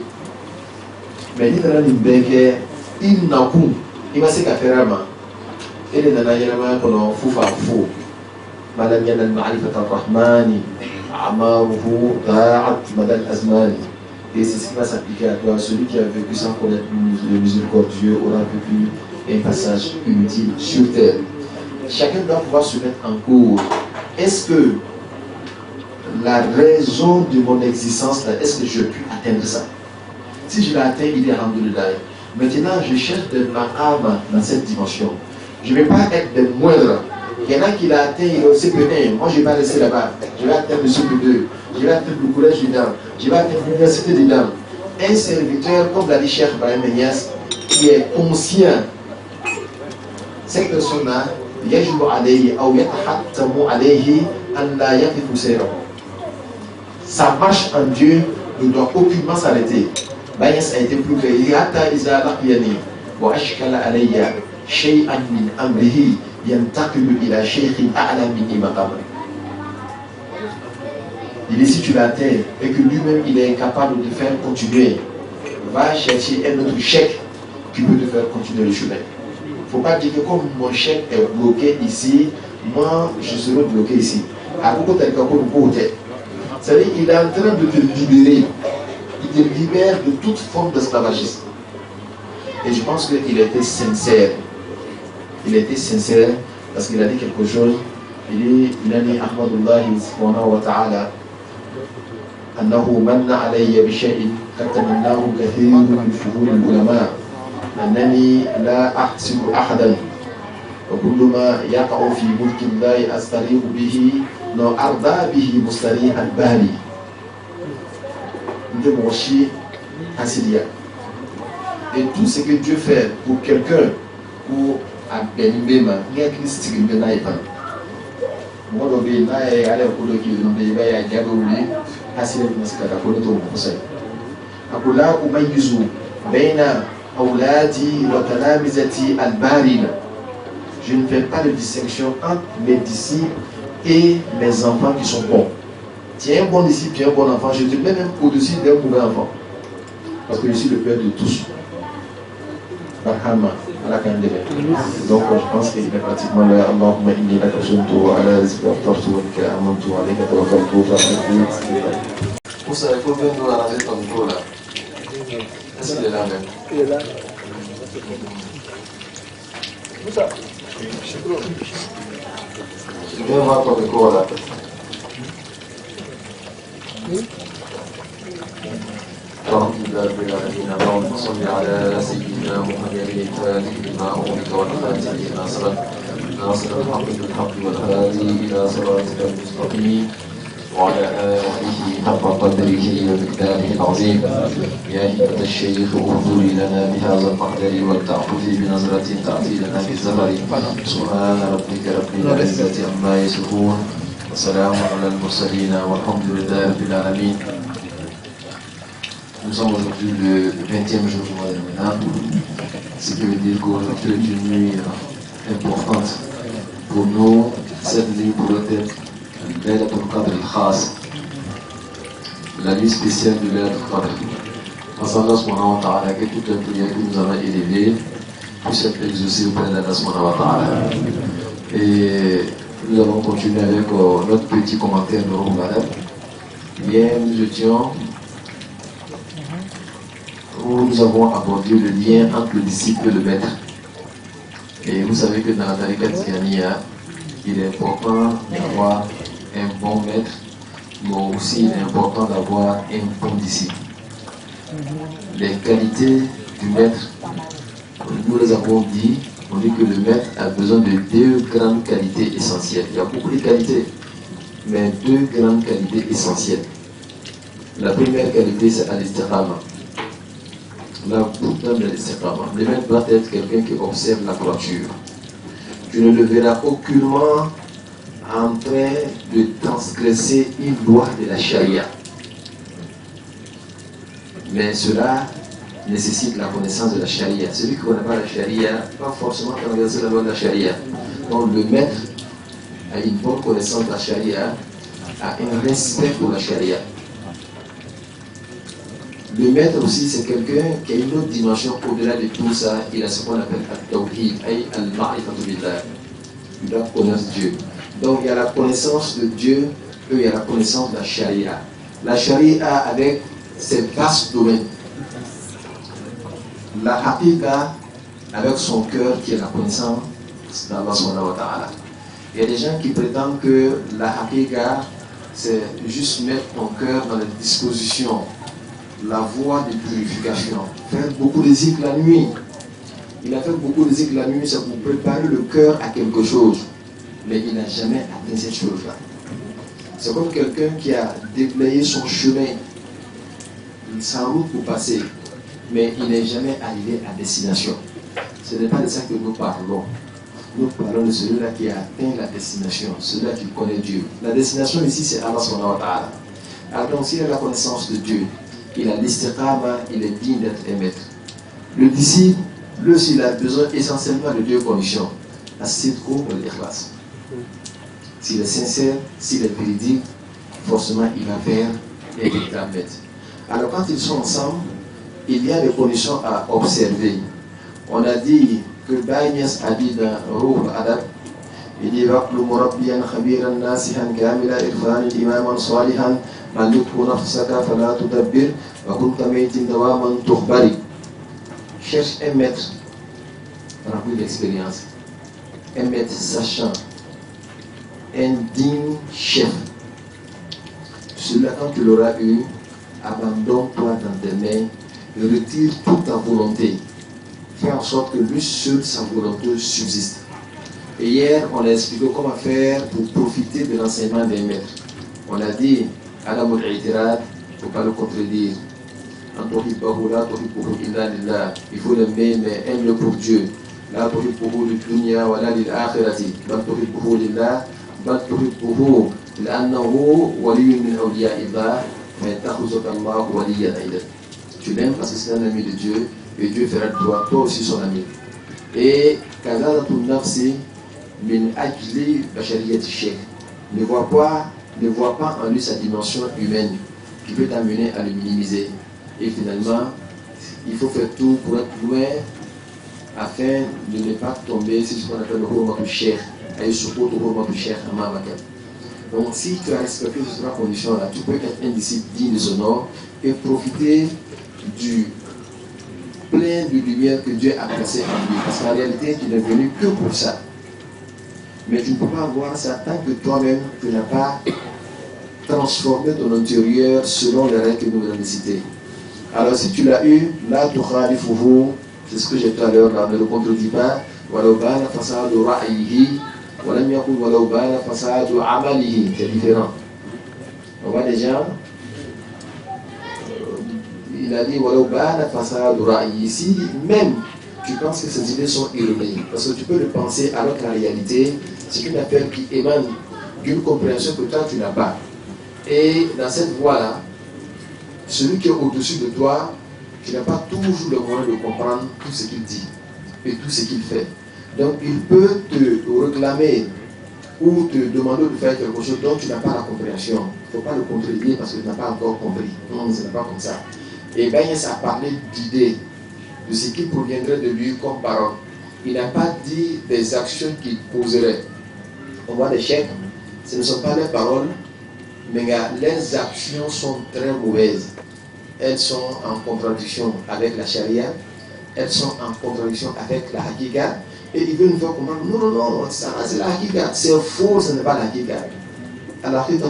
Mais il y a une béquille, il n'a pas, il m'a dit qu'à faire un man. Il y a un man qui a fou. Madame Yana al-Ma'rifat al-Rahmani, Amaruhu, Da'at, Madame Azmani. Et c'est ce qui va s'appliquer à toi. Celui qui a vécu sans connaître le miséricordieux aura vécu un passage inutile sur terre. Chacun doit pouvoir se mettre en cause. Est-ce que la raison de mon existence, est-ce que je peux atteindre ça? Si je l'ai atteint, il est alhamdoulilah. Maintenant, je cherche de ma âme dans cette dimension. Je ne vais pas être de moindre. Il y en a qui l'ont atteint, il est au CP1. Moi, je ne vais pas rester là-bas. Je vais atteindre le CP2. Je vais atteindre le collège des dames. Je vais atteindre l'université des dames. Un serviteur, comme l'a dit Cheikh Ibrahim Niass, qui est conscient. Cette personne-là, يجب عليه أو يتحتم عليه أن لا يقف سيره. Sa marche en Dieu ne doit aucunement s'arrêter. Bayas a été plus clair. Hatta iza laqiyani wa ashkala alayya shay'an min amrihi yantaqilu ila shaykhin a'la minni maqaman. Il dit si tu l'atteins et que lui-même il est incapable de te faire continuer, va chercher un autre chèque qui peut te faire continuer le chemin. Il ne faut pas dire que comme mon chèque est bloqué ici, moi je serai bloqué ici. C'est-à-dire qu'il est en train de te libérer. Il te libère de toute forme d'esclavagisme. Et je pense qu'il était sincère. Il était sincère parce qu'il a dit quelque chose. Il a dit Ahmadullah subhanahu wa ta'ala أنه من علي بشيء قد تمناه كثير من شهور العلماء أنني لا أحسب أحدا وكل ما يقع في ملك الله أستريح به لو أرضى به مستريح البالي. Et tout ce que Dieu fait pour quelqu'un, pour Abenibema, il y a une style de naïfa. Moi, je vais aller au Kodo qui est dans le pays, il y a Gabouli, Hasil Maskara, Kodo Moussa. Akoula Umayizu, Beina, Auladi, Watanamizati, Albarina. Je ne fais pas de distinction entre mes disciples et mes enfants qui sont bons. Tu es un bon disciple, tu es un bon enfant, je te mets même au-dessus d'un mauvais enfant. Parce que je suis le père de tous. Donc je pense qu'il est pratiquement là. Allahumma inni laka aslamtu ala rizqika aftartu wa bika amantu wa alayka tawakkaltu wa alayka. Moussa, il faut bien nous arranger ton micro là. Est-ce qu'il est là même? Il est là. Moussa. Je viens voir ton micro là. اللهم صل على سيدنا محمد الفاتح لما أغلق والخاتم لما سبق ناصر الحق بالحق والهادي إلى صراطك المستقيم وعلى آله حق قدره ومقداره العظيم. يا همة الشيخ اغفري لنا بهذا المقدر ولتعطفي بنظرة تأتي لنا في الزمر. سبحان ربك رب العزة عما يصفون وسلام على المرسلين والحمد لله رب العالمين. Nous sommes aujourd'hui le 20e jour du mois de Ramadan, ce qui veut dire qu'aujourd'hui est une nuit importante pour nous. Cette nuit pourrait être Laylatul Qadr al-Khas, la nuit spéciale de Laylatul Qadr. Allah subhanahu wa ta'ala, que toute la prière que nous avons élevée puisse être exaucée auprès d'Allah subhanahu wa ta'ala. Et nous allons continuer avec notre petit commentaire de Ramadan. Hier, nous étions où nous avons abordé le lien entre le disciple et le maître. Et vous savez que dans la tariqa Tijaniya, il est important d'avoir un bon maître, mais aussi il est important d'avoir un bon disciple. Les qualités du maître, nous les avons dit, on dit que le maître a besoin de deux grandes qualités essentielles. Il y a beaucoup de qualités, mais deux grandes qualités essentielles. La première qualité, c'est al-istiqama. La bouddha de l'istiqama. Le maître doit être quelqu'un qui observe la droiture. Tu ne le verras aucunement en train de transgresser une loi de la charia. Mais cela nécessite la connaissance de la charia. Celui qui ne connaît pas la charia, pas forcément transgresser la loi de la charia. Donc le maître a une bonne connaissance de la charia, a un respect pour la charia. Le maître aussi, c'est quelqu'un qui a une autre dimension au-delà de tout ça. Il a ce qu'on appelle al-tawhid, al-ma'rifatu billah. Il doit connaître Dieu. Donc il y a la connaissance de Dieu, et il y a la connaissance de la charia. La charia avec ses vastes domaines. La haqiqa avec son cœur qui est la connaissance d'Allah subhanahu wa ta'ala. Il y a des gens qui prétendent que la haqiqa, c'est juste mettre ton cœur dans les dispositions, la voie de purification. Faire beaucoup de zikr la nuit. Il a fait beaucoup de zikr la nuit, c'est pour préparer le cœur à quelque chose. Mais il n'a jamais atteint cette chose-là. C'est comme quelqu'un qui a déblayé son chemin, sa route pour passer, mais il n'est jamais arrivé à destination. Ce n'est pas de ça que nous parlons. Nous parlons de celui-là qui a atteint la destination, celui-là qui connaît Dieu. La destination ici, c'est Allah subhanahu wa ta'ala. Alors donc, s'il a la connaissance de Dieu, il a l'istiqama, il est digne d'être un maître. Le disciple, lui aussi, il a besoin essentiellement de deux conditions. As-sidqu wal-ikhlas. S'il est sincère, s'il est véridique, forcément il va faire un véritable maître. Alors quand ils sont ensemble, il y a des conditions à observer. On a dit que Baïnias a dit dans Ruh al-Adab, il dit Waqlu murabbiyan khabiran nasihan kamila irfan imaman salihan malikhu nafsaka fala tudabbir wa kunta maytin dawaman tukhbari. Cherche un maître rempli d'expérience, un maître sachant, un digne chef. Celui-là, quand tu l'auras eu, abandonne-toi dans tes mains, retire toute ta volonté. Fais en sorte que lui seul, sa volonté subsiste. Et hier, on a expliqué comment faire pour profiter de l'enseignement des maîtres. On a dit, Alamul I'tirad, il ne faut pas le contredire. Il faut l'aimer, mais aime-le pour Dieu. La tuhibbuhu lid-dunya wa la lil-akhirati, bal tuhibbuhu lillah, bal tuhibbuhu li'annahu waliyyun min awliya'illah, fa yattakhidhuka Allahu waliyyan aidan. Tu l'aimes parce que c'est un ami de Dieu, et Dieu fera de toi aussi son ami. Et kadharatun nafsi min ajli bashariyati shaykh. Ne vois pas en lui sa dimension humaine qui peut t'amener à le minimiser. Et finalement, il faut faire tout pour être loin afin de ne pas tomber sur ce qu'on appelle le hurmatul shaykh, et surtout le hurmatul shaykh amamaka. Donc si tu as respecté ces trois conditions-là, tu peux être un disciple digne de son nom et profiter du plein de lumière que Dieu a placé en lui. Parce qu'en réalité, tu n'es venu que pour ça. Mais tu ne peux pas avoir ça tant que toi-même, tu n'as pas transformé ton intérieur selon les règles que nous avons citées. Alors si tu l'as eu, là tu khalifuhu, c'est ce que j'ai dit tout à l'heure, là, ne le contredis pas. Walau bana fasadu ra'yihi, walam yakun walau bana fasadu amalihi, c'est différent. On voit des gens, il a dit ici, même tu penses que ces idées sont erronées, parce que tu peux le penser alors que la réalité, c'est une affaire qui émane d'une compréhension que toi tu n'as pas. Et dans cette voie-là, celui qui est au-dessus de toi, tu n'as pas toujours le moyen de comprendre tout ce qu'il dit et tout ce qu'il fait. Donc il peut te réclamer ou te demander de faire quelque chose dont tu n'as pas la compréhension. Il ne faut pas le contredire parce que tu n'as pas encore compris. Non, ce n'est pas comme ça. Et bien, ça a parlé d'idées, de ce qui proviendrait de lui comme parole. Il n'a pas dit des actions qu'il poserait. On voit des chèques, ce ne sont pas les paroles, mais les actions sont très mauvaises. Elles sont en contradiction avec la charia, elles sont en contradiction avec la hakika, et il veut nous faire comprendre, non, ça c'est la hakika, c'est faux, ce n'est pas la hakika. La hakika,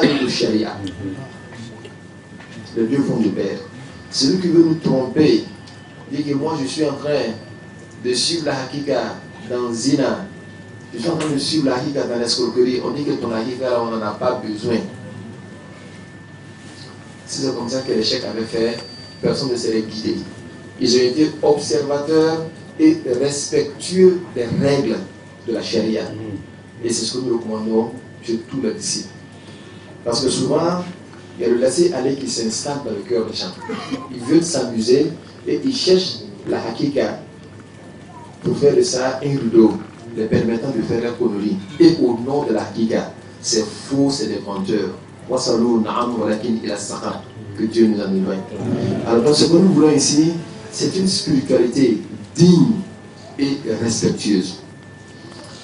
le charia. Les deux font du père. Celui qui veut nous tromper, dit que moi je suis en train de suivre la hakika dans zina, je suis en train de suivre la hakika dans l'escroquerie, on dit que ton hakika, on n'en a pas besoin. Si c'est comme ça que les chèques avaient fait, personne ne serait guidé. Ils ont été observateurs et respectueux des règles de la charia. Et c'est ce que nous recommandons chez tous les disciples. Parce que souvent, il y a le laisser-aller qui s'installe dans le cœur des gens. Ils veulent s'amuser et ils cherchent la hakika pour faire de ça un rideau, les permettant de faire la connerie. Et au nom de la hakika, c'est faux, c'est des menteurs. Que Dieu nous en éloigne. Alors, dans ce que nous voulons ici, c'est une spiritualité digne et respectueuse.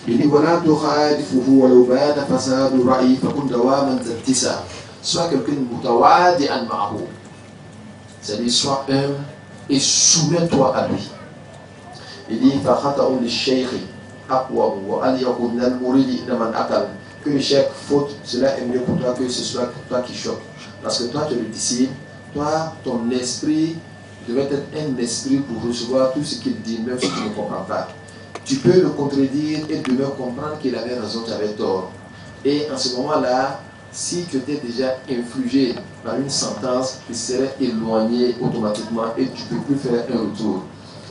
Il dit voilà, soit quelqu'un de c'est-à-dire sois humble et soumets-toi à lui. Il dit que le chèque faute, cela est mieux pour toi que ce soit toi qui choque. Parce que toi tu es le disciple, toi ton esprit devait être un esprit pour recevoir tout ce qu'il dit, même si tu ne comprends pas. Tu peux le contredire et demeure comprendre qu'il avait raison, tu avais tort. Et en ce moment-là, si tu étais déjà infligé par une sentence, il serait éloigné automatiquement et tu ne peux plus faire un retour.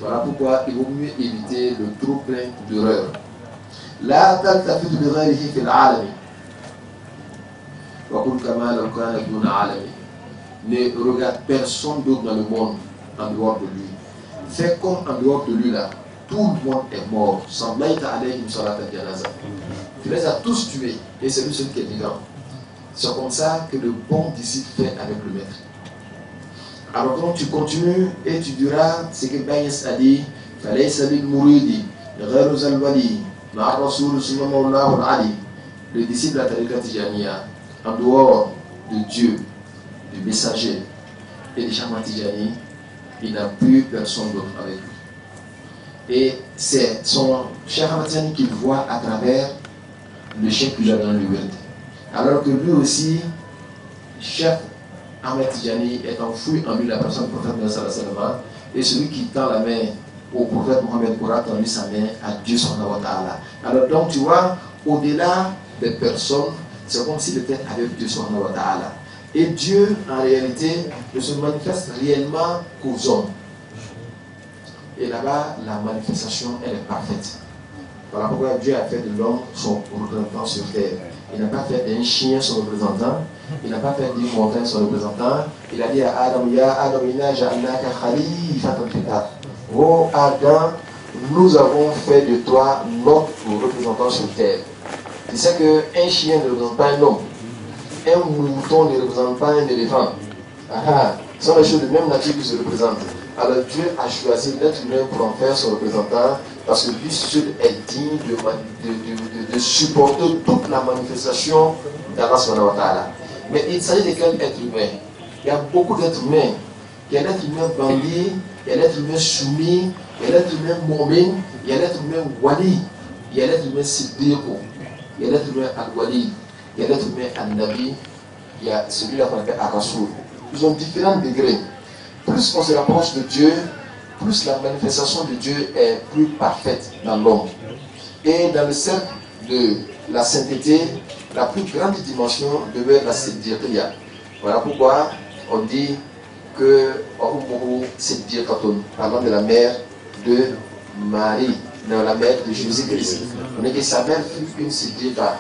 Voilà pourquoi il vaut mieux éviter le trop plein d'erreurs. لا تلتفت بغيره في العالم وقل كما لو كان دون عالم. Ne regarde personne d'autre dans le monde en dehors de lui. Fais comme en dehors de lui là, tout le monde est mort. Tu les as tous tués et c'est lui seul qui est vivant. C'est comme ça que le bon disciple fait avec le maître. Alors quand tu continues et tu diras ce que Bayes a dit, fallait salir mouridi, le disciple de la Tariqa Tijaniya, en dehors de Dieu, du messager et des Chama Tijani, il n'a plus personne d'autre avec lui. Et c'est son Chama Tijani qu'il voit à travers le chef qu'il a dans le wird. Alors que lui aussi, chef Ahmed Tijani est enfoui en lui la personne du prophète Mohammed, et celui qui tend la main au prophète Mohammed pourra tendre sa main à Dieu subhanahu wa ta'ala. Alors donc tu vois, au-delà des personnes, c'est comme s'il était avec Dieu subhanahu wa ta'ala. Et Dieu, en réalité, ne se manifeste réellement qu'aux hommes. Et là-bas, la manifestation, elle est parfaite. Voilà pourquoi Dieu a fait de l'homme son représentant sur terre. Il n'a pas fait d'un chien son représentant. Il n'a pas fait d'une montagne son représentant. Il a dit à Adam, Ya Adam, inna ja'alnaka khalifatan fil ard. Oh Adam, nous avons fait de toi notre représentant sur terre. Tu sais qu'un chien ne représente pas un homme. Un mouton ne représente pas un éléphant. Ce sont les choses de même nature qui se représentent. Alors Dieu a choisi l'être humain pour en faire son représentant parce que lui seul est digne de supporter toute la manifestation d'Allah subhanahu wa ta'ala. Mais il s'agit de quel être humain? Il y a beaucoup d'êtres humains. Il y a l'être humain bandit, il y a l'être humain soumis, il y a l'être humain mu'min, il y a l'être humain wali, il y a l'être humain siddiqo, il y a l'être humain al-wali, il y a l'être humain al-nabi, il y a celui-là qu'on appelle al-rasoul. Ils ont différents degrés. Plus on se rapproche de Dieu, plus la manifestation de Dieu est plus parfaite dans l'homme. Et dans le cercle de la sainteté, la plus grande dimension demeure la siddiqiyya. Voilà pourquoi on dit que parlant de la mère de Marie, de la mère de Jésus-Christ. On dit que sa mère fut une siddiqa.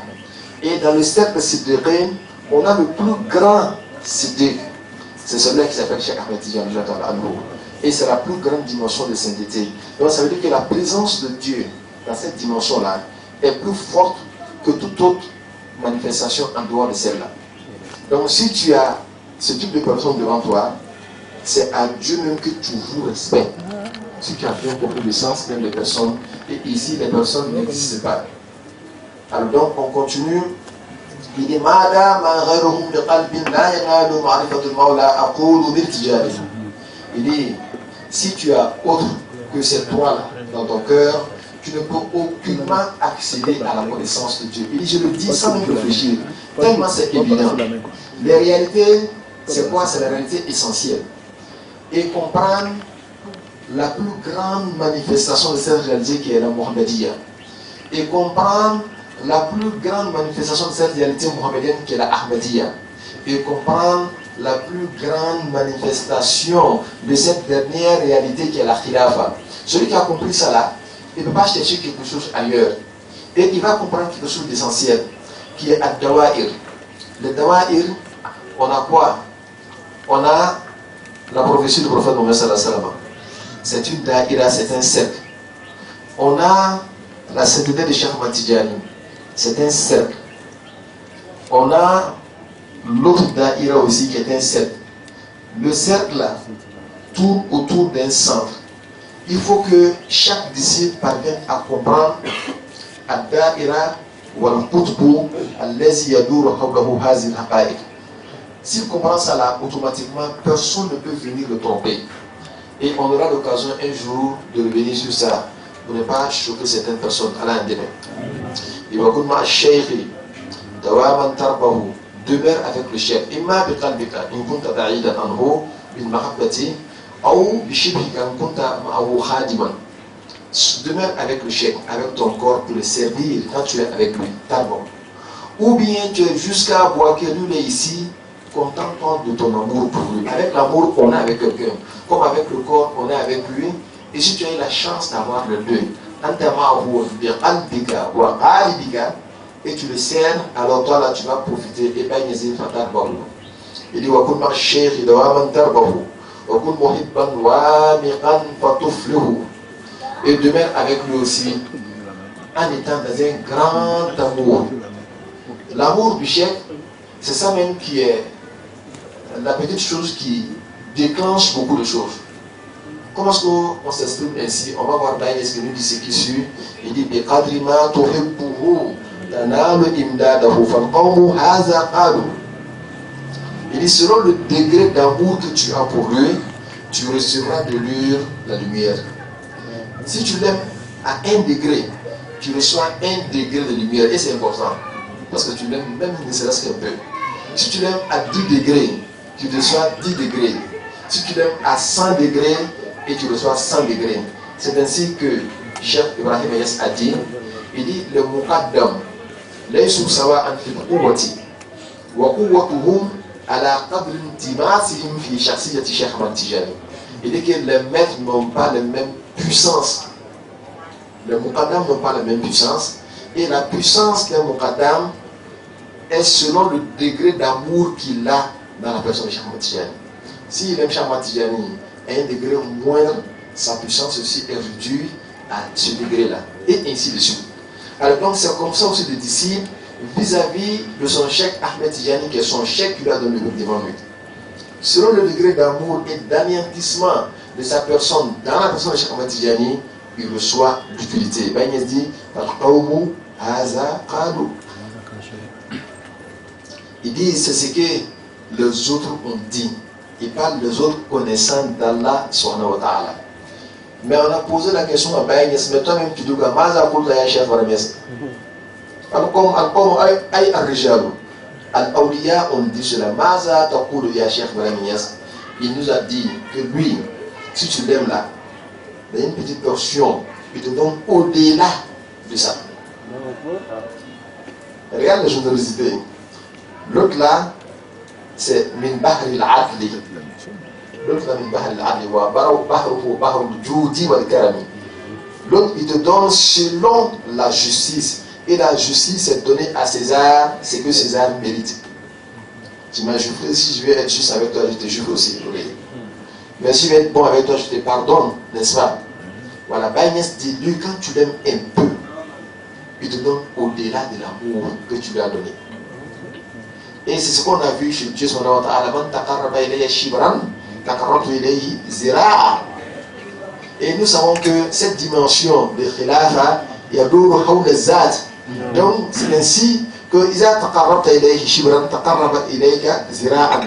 Et dans le cercle siddiqin, on a le plus grand siddiq. C'est celui-là qui s'appelle Cheikh Ahmed Tidiane. Et c'est la plus grande dimension de sainteté. Donc ça veut dire que la présence de Dieu dans cette dimension-là est plus forte que toute autre manifestation en dehors de celle-là. Donc si tu as ce type de personne devant toi, c'est à Dieu même que tu voues respect. Si tu as bien compris le sens même des personnes, et ici les personnes n'existent pas. Alors donc on continue. Il dit il dit, si tu as autre que cette toi-là dans ton cœur, tu ne peux aucunement accéder à la connaissance de Dieu. Il dit, je le dis sans même réfléchir, tellement c'est évident. Les réalités, c'est quoi? C'est la réalité essentielle. Et comprendre la plus grande manifestation de cette réalité qui est la Mohammediyya. Et comprendre la plus grande manifestation de cette réalité mohammedienne qui est la Ahmadiyya. Et comprendre la plus grande manifestation de cette dernière réalité qui est la Khilafa. Celui qui a compris ça là, il ne peut pas chercher quelque chose ailleurs. Et il va comprendre quelque chose d'essentiel, qui est Ad-Dawa'ir. Le Dawa'ir, on a quoi? On a la prophétie du prophète Mohammed sallallahu alayhi wa sallam. C'est une da'ira, c'est un cercle. On a la sainteté de Cheikh Ahmad Tidjani. C'est un cercle. On a l'autre da'ira aussi qui est un cercle. Le cercle là tourne autour d'un centre. Il faut que chaque disciple parvienne à comprendre ad-da'ira wal-qutbu allazi yaduru hawlahu hazihi al-haqa'iq. S'il comprend ça là, automatiquement, personne ne peut venir le tromper. Et on aura l'occasion un jour de revenir sur ça pour ne pas choquer certaines personnes. Allah en demain. Il va dire à Cheikh Dawaman Tarbahu, demeure avec le chef. Imma bi qalbika in kunta ba'idan anhu bil mahabbati ou bi shibhika in kunta ma'ahu khadiman. Demeure avec le chef, avec ton corps pour le servir quand tu es avec lui. Tarbahu. Ou bien tu es jusqu'à voir que lui est ici. Contente-toi de ton amour pour lui. Avec l'amour, on est avec quelqu'un. Comme avec le corps, on est avec lui. Et si tu as eu la chance d'avoir le deux, et tu le sers, alors toi là, tu vas profiter. Et pas n'hésite pas à t'avoir. Il dit, et demeure avec lui aussi, en étant dans un grand amour. L'amour du chef, c'est ça même qui est la petite chose qui déclenche beaucoup de choses. Comment est-ce qu'on s'exprime ainsi? On va voir Baye ce qu'il nous dit ce qui suit. Il dit il dit selon le degré d'amour que tu as pour lui, tu recevras de lui la lumière. Si tu l'aimes à 1 degré, tu reçois 1 degré de lumière. Et c'est important. Parce que tu l'aimes même ne serait-ce qu'un peu. Si tu l'aimes à 10 degrés, tu reçois 10 degrés. Si tu l'aimes à 100 degrés, et tu reçois 100 degrés. C'est ainsi que Cheikh Ibrahim Niass a dit, il dit, le muqaddam, laysu sawa'an fil quwwati, wa quwwatuhum ala qadri intimasihim fi shakhsiyati Cheikh Ahmad Tidjani. Il dit que les maîtres n'ont pas la même puissance. Les muqaddam n'ont pas la même puissance. Et la puissance d'un muqaddam est selon le degré d'amour qu'il a dans la personne de Cheikh Ahmad Tidjani. S'il aime Cheikh Ahmad Tidjani à un degré moindre, sa puissance aussi est réduite à ce degré-là. Et ainsi de suite. Alors donc c'est comme ça aussi le disciple vis-à-vis de son cheikh Ahmed Tidjani, qui est son cheikh qui lui a donné devant lui. Selon le degré d'amour et d'anéantissement de sa personne dans la personne de Cheikh Ahmed Tidjani, il reçoit l'utilité. Bagnès dit, il dit, c'est ce que les autres ont dit. Il parle des autres connaissants d'Allah subhanahu wa ta'ala. Mais on a posé la question à Bagnès, mais toi-même tu dis, Maza Kulta ya Cheikh Baramès. Al-Qawm ay ar-rijalu. Al-Awliya, on dit cela. Maza Taqulu ya Cheikh Baramès. Il nous a dit que lui, si tu l'aimes là, il y a une petite portion, il te donne au-delà de ça. Regarde la générosité. L'autre là, c'est min bahri al-adli. L'autre là, min bahri al-adli. Wa bahruhu bahru al-judi wal-karami. L'autre, il te donne selon la justice. Et la justice, c'est donner à César ce que César mérite. Tu m'as juré, si je vais être juste avec toi, je te jure aussi. Mais si je vais être bon avec toi, je te pardonne, n'est-ce pas? Voilà, Baïnès dit, lui, quand tu l'aimes un peu, il te donne au-delà de l'amour que tu lui as donné. Et c'est ce qu'on a vu chez Dieu, son et nous savons que cette dimension de khilafa, il y a d'autres hawla zat. Donc, c'est ainsi que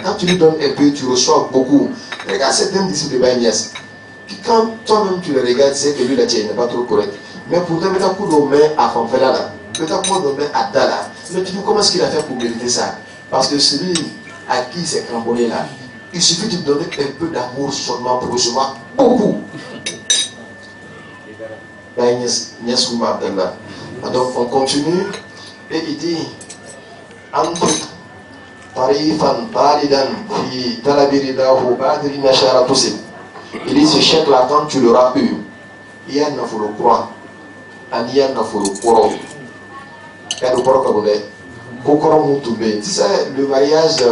quand tu lui donnes un peu, tu reçois beaucoup. Regarde certains disciples de Baïnès, quand toi-même tu le regardes, tu sais que lui, la tienne n'est pas trop correct. Mais pourtant, tu as un coup de main à Fanfela là, tu as un coup de main à Dala. Mais tu dis comment est-ce qu'il a fait pour mériter ça? Parce que celui à qui c'est cramponné là, il suffit de donner un peu d'amour seulement pour recevoir beaucoup. Donc on continue et il dit il dit ce chèque là quand tu l'auras eu, il y a un faut croire, il y a un faut croire. Tu sais le mariage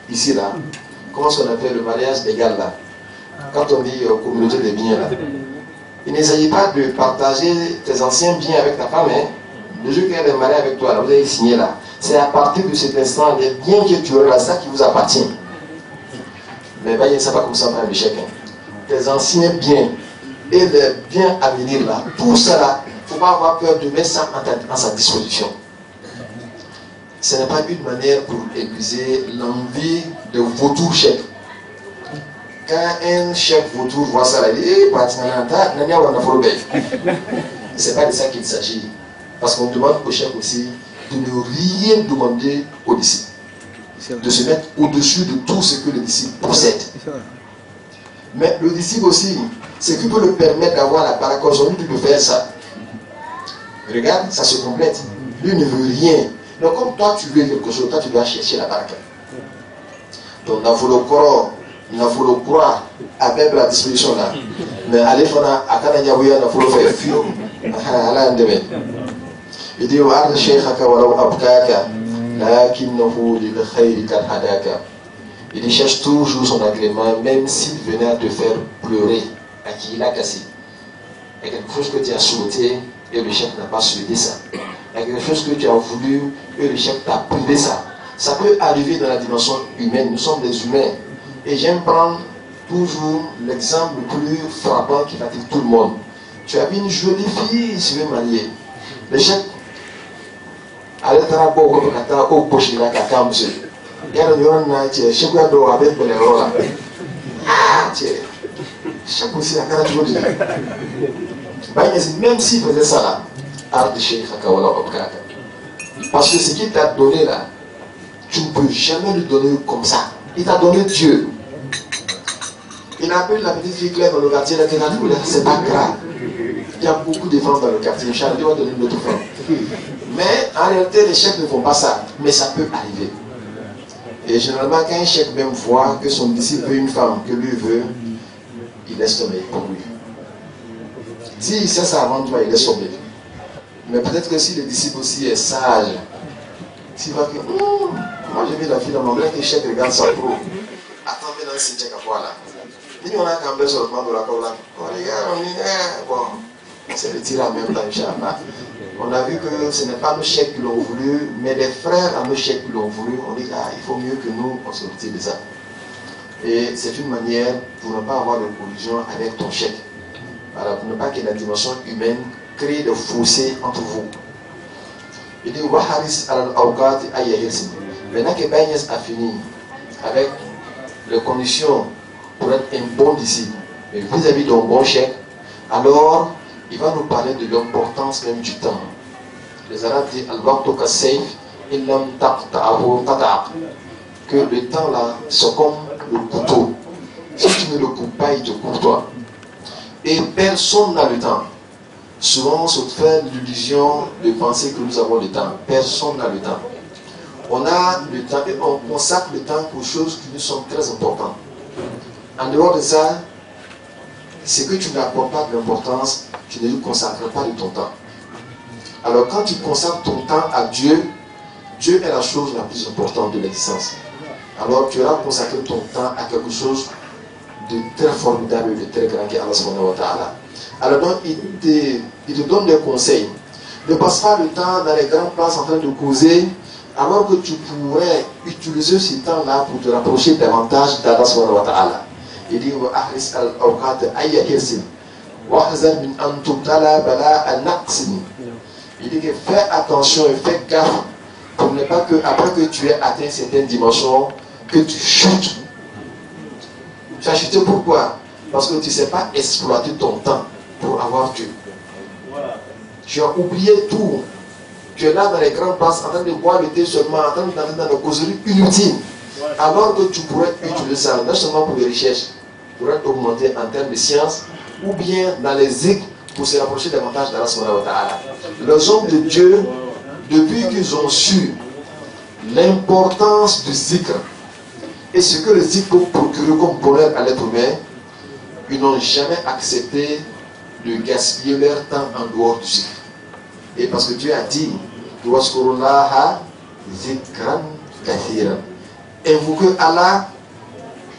ici là, comment on appelle le mariage légal là, quand on dit communauté des biens là. Il ne s'agit pas de partager tes anciens biens avec ta femme. Le jour qu'elle est mariée avec toi, là, vous avez signé là. C'est à partir de cet instant, les biens que tu auras là, ça qui vous appartient. Mais voyez, c'est pas comme ça, frère Michel. Tes anciens biens et les biens à venir là, tout ça là, il ne faut pas avoir peur de mettre ça en sa disposition. Ce n'est pas une manière pour épuiser l'envie de vautour chèque. Quand un chef vautour voit ça, il dit c'est pas de ça qu'il s'agit. Parce qu'on demande au chef aussi de ne rien demander au disciple. De se mettre au-dessus de tout ce que le disciple possède. Mais le disciple aussi, ce qui peut le permettre d'avoir la paracose, lui de faire ça. Regarde, ça se complète. Lui ne veut rien. Donc comme toi tu veux quelque chose, toi tu dois chercher la paracose. Donc il faut le croire. Il faut le croire avec la disposition là. Mais allez faire à Kananyawia, il faut le faire fio. Il dit wa shaykhaka walau abkaka lakinnahu lil khayri kad hadaka. Il cherche toujours son agrément, même s'il venait à te faire pleurer, à qui il a cassé. Il y a quelque chose que tu as souhaité et le chef n'a pas souhaité ça. Il y a quelque chose que tu as voulu et le chef t'a privé ça. Ça peut arriver dans la dimension humaine. Nous sommes des humains. Et j'aime prendre toujours l'exemple le plus frappant qui fatigue tout le monde. Tu as vu une jolie fille, tu veux marier. Le chef, allez te rappeler au Kata, au Pochila, Kaka, monsieur. Il y a un chef qui a d'or avec les rolas. Ah, tiens. Chef aussi, la cara du monde. Même s'il faisait ça là, art de Cheikh Hakawala Obkaka. Parce que ce qu'il t'a donné là, tu ne peux jamais lui donner comme ça. Il t'a donné Dieu. Il appelle la petite fille claire dans le quartier, c'est pas grave. Il y a beaucoup de femmes dans le quartier. Charles doit donner une autre femme. Mais en réalité, les chefs ne font pas ça. Mais ça peut arriver. Et généralement, quand un chef même voit que son disciple veut une femme que lui veut, il laisse tomber pour lui. Si c'est ça avant toi, il laisse tomber. Mais peut-être que si le disciple aussi est sage, s'il va que, moi j'ai vu la fille dans mon vrai que le chef regarde sa pro. Attends, mais dans le cimetière à voir là. On a quand même sur le plan de la cola. On regarde, on dit, bon, c'est le tir en même temps, Inch'Allah. On a vu que ce n'est pas nos chefs qui l'ont voulu, mais les frères à nos chefs qui l'ont voulu. On dit, il faut mieux que nous, on se retire de ça. Et c'est une manière pour ne pas avoir de collision avec ton chef. Voilà, pour ne pas que la dimension humaine crée des fossés entre vous. Il dit, maintenant que Baïnès a fini avec les conditions pour être un bon disciple, mais vis-à-vis d'un bon chef, alors il va nous parler de l'importance même du temps. Les Arabes disent que le temps là, c'est comme le couteau. Si tu ne le coupes pas, il te coupe toi. Et personne n'a le temps. souvent on se fait l'illusion de penser que nous avons le temps. Personne n'a le temps. On a le temps et on consacre le temps pour choses qui nous sont très importantes. En dehors de ça, c'est que tu n'accordes pas de l'importance, tu ne lui consacres pas de ton temps. Alors quand tu consacres ton temps à Dieu, Dieu est la chose la plus importante de l'existence. Alors tu auras consacré ton temps à quelque chose de très formidable, de très grand qui est Allah subhanahu wa ta'ala. Alors donc il te donne des conseils. Ne passe pas le temps dans les grandes places en train de causer, alors que tu pourrais utiliser ce temps-là pour te rapprocher davantage d'Allah subhanahu wa ta'ala. Il dit il dit que fais attention et fais gaffe pour ne pas que après que tu aies atteint certaines dimensions, que tu chutes. Tu as chuté pourquoi? Parce que tu ne sais pas exploiter ton temps pour avoir Dieu. Tu as oublié tout. Tu es là dans les grandes places en train de boire le thé seulement, en train d'entrer dans des causeries inutiles. Alors que tu pourrais utiliser ça, non seulement pour les recherches, pour augmenter en termes de science, ou bien dans les zikr pour se rapprocher davantage d'Allah subhanahu wa ta'ala. Les hommes de Dieu, depuis qu'ils ont su l'importance du zikr et ce que le zikr peut procurer comme bonheur à l'être humain, ils n'ont jamais accepté de gaspiller leur temps en dehors du zikr. Et parce que Dieu a dit, invoquez Allah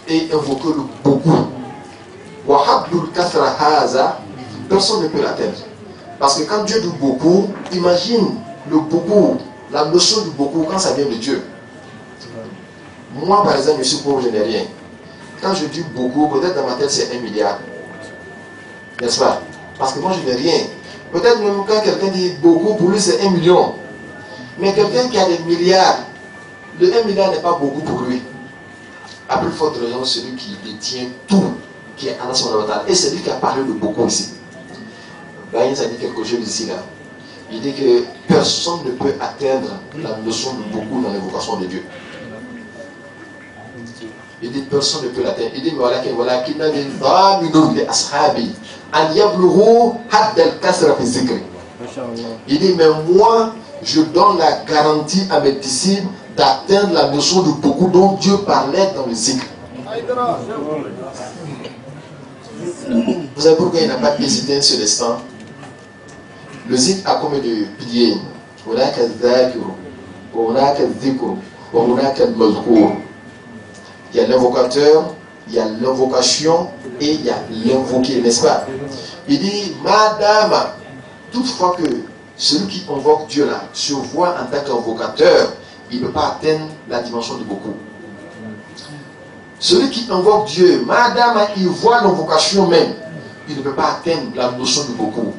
et invoquez-le beaucoup. Personne ne peut l'atteindre. Parce que quand Dieu dit beaucoup, imagine le beaucoup, la notion du beaucoup quand ça vient de Dieu. Moi par exemple, je suis pauvre, je n'ai rien. Quand je dis beaucoup, peut-être dans ma tête c'est 1 milliard. N'est-ce pas? Parce que moi je n'ai rien. Peut-être même quand quelqu'un dit beaucoup, pour lui c'est 1 million. Mais quelqu'un qui a des milliards, le 1 milliard n'est pas beaucoup pour lui. À plus forte raison, celui qui détient tout, qui est Allah subhanahu wa ta'ala. Et c'est lui qui a parlé de beaucoup ici. Baïn a dit quelque chose ici là. Il dit que personne ne peut atteindre la notion de beaucoup dans l'évocation de Dieu. Il dit personne ne peut l'atteindre. Il dit il dit mais moi je donne la garantie à mes disciples d'atteindre la notion de beaucoup dont Dieu parlait dans le zikr. Vous savez pourquoi il n'a pas hésité un seul instant? Le zikr a combien de piliers? Il y a l'invocateur, il y a l'invocation et il y a l'invoqué, n'est-ce pas? Il dit, madame, toutefois que celui qui invoque Dieu là se voit en tant qu'invocateur, il ne peut pas atteindre la dimension de beaucoup. Celui qui invoque Dieu, madame, il voit l'invocation même, il ne peut pas atteindre la notion de beaucoup.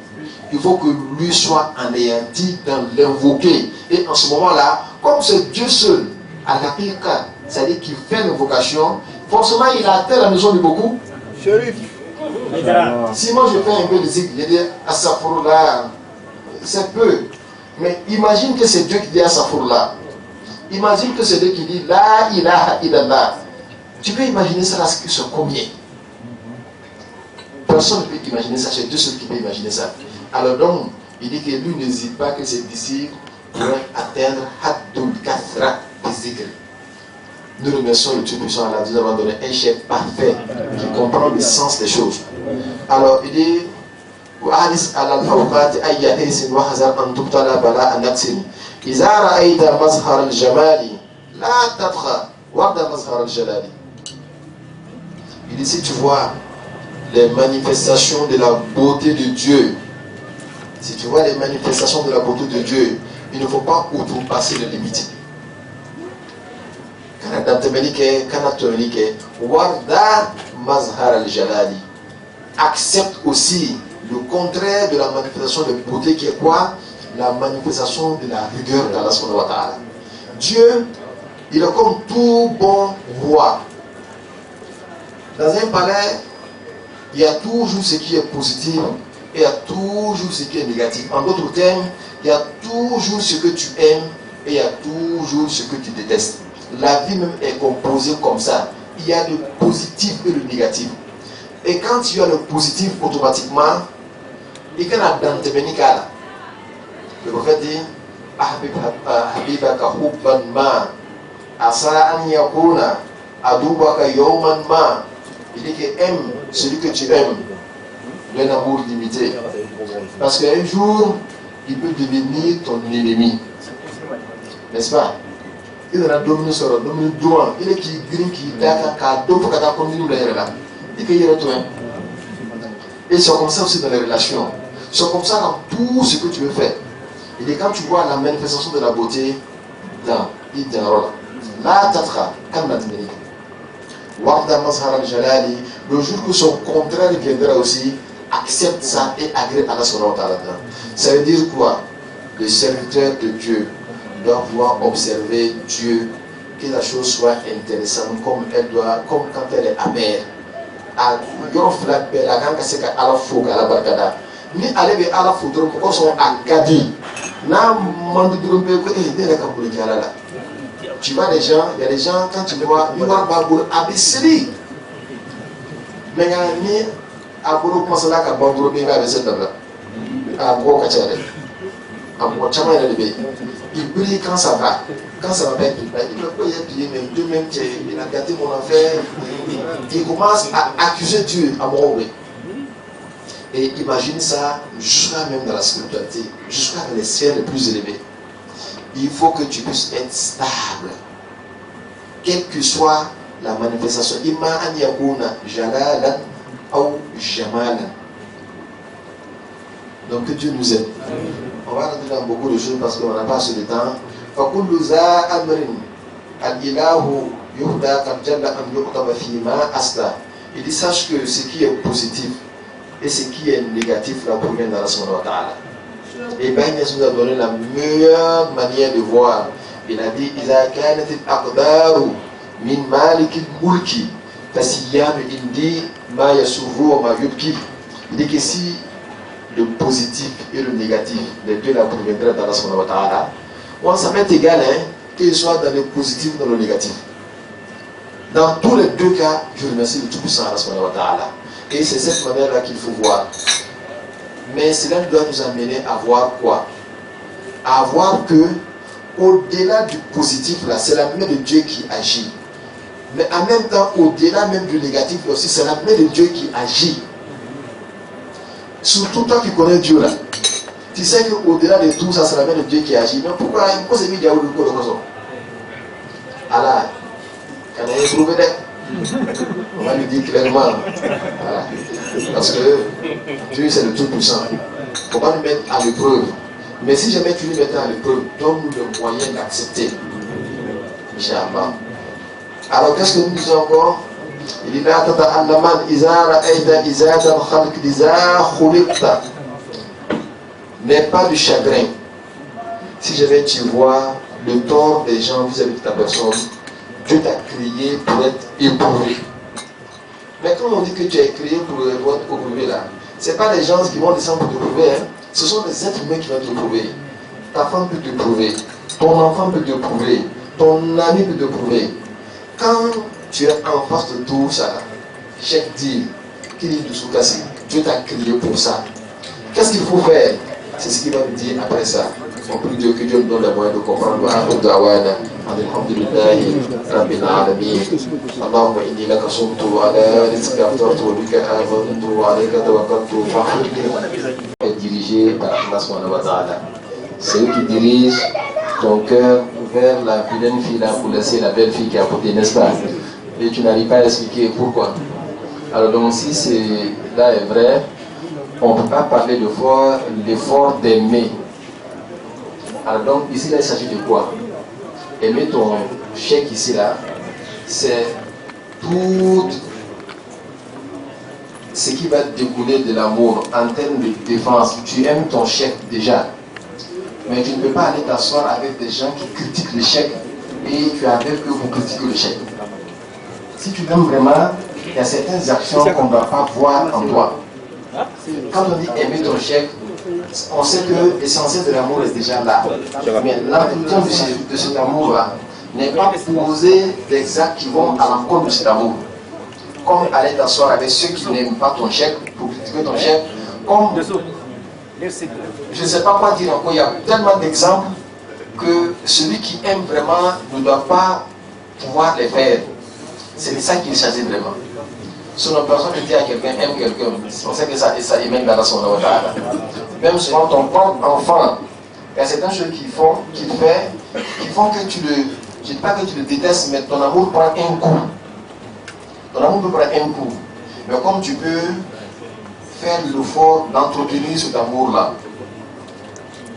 Il faut que lui soit anéanti dans l'invoquer. Et en ce moment-là, comme c'est Dieu seul, à la pire cas, c'est-à-dire qu'il fait l'invocation, forcément il a atteint la notion de beaucoup. Chérif. Si moi je fais un peu de zikr, je dis Astaghfirullah, c'est peu. Mais imagine que c'est Dieu qui dit Astaghfirullah. Imagine que c'est Dieu qui dit La ilaha illallah. Tu peux imaginer ça, c'est combien? Personne ne peut imaginer ça, c'est Dieu seul qui peut imaginer ça. Alors donc, il dit que lui n'hésite pas que ses disciples pourraient atteindre Haddul Kathra Zikr. Nous remercions le Tout-Puissant Allah de nous avoir donné un chef parfait qui comprend le sens des choses. Alors il dit وأحرص على الأوقات أي حرص واحذر أن تبتلى بلاء نفس إذا رأيت مظهر الجمال لا تبخى وارد مظهر الجلال. Il dit si tu vois les manifestations de la beauté de Dieu, si tu vois les manifestations de la beauté de Dieu, il ne faut pas outrepasser les limites. Accepte aussi le contraire de la manifestation de beauté qui est quoi? La manifestation de la rigueur d'Allah subhanahu wa ta'ala. Dieu, il est comme tout bon roi. Dans un palais, il y a toujours ce qui est positif et il y a toujours ce qui est négatif. En d'autres termes, il y a toujours ce que tu aimes et il y a toujours ce que tu détestes. La vie même est composée comme ça. Il y a le positif et le négatif. Et quand tu as le positif, automatiquement, il y a dans tes ménicales. Le prophète dit Habibaka hubban ma asa an yakuna adubaka yawman ma. Il dit que aime celui que tu aimes d'un amour limité. Parce qu'un jour, il peut devenir ton ennemi. N'est-ce pas? Il a dominé sur le dominé droit. Il est qui grille qui d'accord car d'autres pour qu'à continuer de là. Il peut y retourner. Et c'est comme ça aussi dans les relations. C'est comme ça dans tout ce que tu veux faire. Et quand tu vois la manifestation de la beauté dans l'idéal, là t'atra comme la téménie. Warda Mazhar al-Jalali, le jour que son contraire viendra aussi, accepte ça et agrée à la sonore. Ça veut dire quoi? Le serviteur de Dieu doit pouvoir observer Dieu, que la chose soit intéressante comme elle doit, comme quand elle est amère. À Yorfla Bella Gankaseka à la Fouga, à la Barkada. Ni aller à la Foudre, pourquoi sont à Gadi? N'a mandouroube que aider la Kapoulika. Tu vois les gens, il y a des gens, quand tu vois, ils vont Babour Abissiri. Mais il y a ni Abourou Masala Kabangourou Biba avec cette table. À Bokachare. À Mochama et le bébé. Il brille quand ça va. Quand ça va bien, il ne peut pas y appuyer, même Dieu même, il a gâté mon affaire. Il commence à accuser Dieu à mon oubli. Et imagine ça jusqu'à même dans la spiritualité, jusqu'à dans les sphères les plus élevées. Il faut que tu puisses être stable. Quelle que soit la manifestation. Ima an yakuna jalalan ou jamalan. Donc que Dieu nous aide. On va rentrer dans beaucoup de choses parce qu'on n'a pas assez de temps. فَكُلُّ ذَا أَمْرٍ الْإِلَهُ يُهْدَى قَدْ جَلَّ أَنْ يُقْتَبَ فِي مَا أَسْلَى. Il dit sache que ce qui est positif et ce qui est négatif là provient d'Allah subhanahu wa ta'ala. Et Ben Yassoud nous a donné la meilleure manière de voir. Il a dit إِذَا كَانَتِ الْأَقْدَارُ مِنْ مَالِكِ الْمُلْكِ فَسِيَّانُ إِنْدِي مَا يَسُرُّ وَمَا يُبْكِي. Il dit que si le positif et le négatif, les deux là proviendraient d'Allah subhanahu wa ta'ala, bon, ça m'est égal, hein, qu'il soit dans le positif ou dans le négatif. Dans tous les deux cas, je remercie le Tout-Puissant Allah subhanahu wa ta'ala. Et c'est cette manière-là qu'il faut voir. Mais cela doit nous amener à voir quoi? À voir que, au-delà du positif, là, c'est la main de Dieu qui agit. Mais en même temps, au-delà même du négatif aussi, c'est la main de Dieu qui agit. Surtout toi qui connais Dieu là. Tu sais qu'au-delà de tout ça, c'est la main de Dieu qui agit. Mais pourquoi il faut se dire Dieu ou le Koso? Allah, quand on est trouvé, on va lui dire clairement. Voilà. Parce que Dieu c'est le Tout-Puissant. On va nous mettre à l'épreuve. Mais si jamais tu lui mets à l'épreuve, donne-nous le moyen d'accepter. Inch'Allah. Alors qu'est-ce que nous disons encore? Il dit là, tata'allaman izara aida izada khalq diza khuliqta. N'aie pas de chagrin. Si jamais tu vois le tort des gens vis-à-vis de ta personne, Dieu t'a créé pour être éprouvé. Mais quand on dit que tu es créé pour être éprouvé là, ce n'est pas les gens qui vont descendre pour te prouver, hein. Ce sont des êtres humains qui vont te prouver. Ta femme peut te prouver, ton enfant peut te prouver, ton ami peut te prouver. Quand tu es en face de tout ça, chaque deal, qui dit de sous-casser, Dieu t'a créé pour ça. Qu'est-ce qu'il faut faire? C'est ce qu'il va nous dire après ça. On prie Dieu que Dieu nous donne les moyens de comprendre. Alhamdulillahi Rabbil Alamin. Allahumma inni laka sumtu ala rizqika aftartu wa bika amantu wa alayka tawakkaltu faghfirli. Est dirigé par Allah subhanahu wa ta'ala. C'est eux qui dirigent ton cœur vers la vilaine fille là pour laisser la belle fille qui est à côté, n'est-ce pas? Et tu n'arrives pas à expliquer pourquoi. Alors donc si cela est vrai, on ne peut pas parler de l'effort d'aimer. Alors donc ici là il s'agit de quoi? Aimer ton chèque ici là, c'est tout ce qui va découler de l'amour en termes de défense. Tu aimes ton chèque déjà, mais tu ne peux pas aller t'asseoir avec des gens qui critiquent le chèque et tu es avec eux pour critiquer le chèque. Si tu l'aimes vraiment, il y a certaines actions qu'on ne va pas voir en toi. Quand on dit aimer ton chèque, on sait que l'essentiel de l'amour est déjà là. Mais l'entretien de cet amour-là n'est pas poser des actes qui vont à l'encontre de cet amour. Comme aller t'asseoir avec ceux qui n'aiment pas ton chèque, pour critiquer ton chèque, comme Je ne sais pas quoi dire encore. Il y a tellement d'exemples que celui qui aime vraiment ne doit pas pouvoir les faire. C'est de ça qu'il s'agit vraiment. Sinon, personne ne dit à quelqu'un aime quelqu'un. C'est pour ça que ça émane dans son ordre. Même souvent ton propre enfant, il y a certaines choses qu'il fait, qui font que tu le. Je ne dis pas que tu le détestes, mais ton amour prend un coup. Ton amour peut prendre un coup. Mais comme tu peux faire l'effort d'entretenir cet amour-là,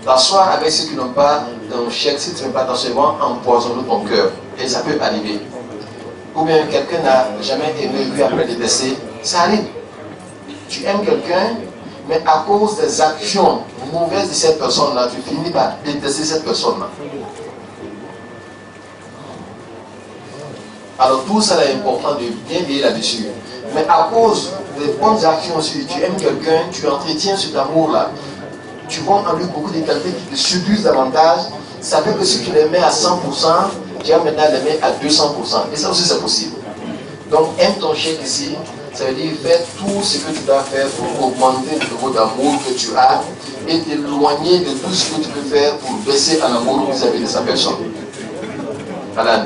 t'asseoir avec ceux qui n'ont pas ton chèque, si tu n'as pas t'asseoir, empoisonner ton cœur. Et ça peut arriver. Ou bien quelqu'un n'a jamais aimé, lui après détester. Ça arrive. Tu aimes quelqu'un, mais à cause des actions mauvaises de cette personne-là, tu finis par détester cette personne-là. Alors tout ça est important de bien veiller là-dessus. Mais à cause des bonnes actions, si tu aimes quelqu'un, tu entretiens cet amour-là. Tu vois en lui beaucoup de qualités qui te séduisent davantage. Ça fait que si tu les mets à 100%, tu vas maintenant les mettre à 200%. Et ça aussi c'est possible. Donc aime ton chèque ici, ça veut dire fais tout ce que tu dois faire pour augmenter le niveau d'amour que tu as et t'éloigner de tout ce que tu peux faire pour baisser en amour vis-à-vis de sa personne. Voilà.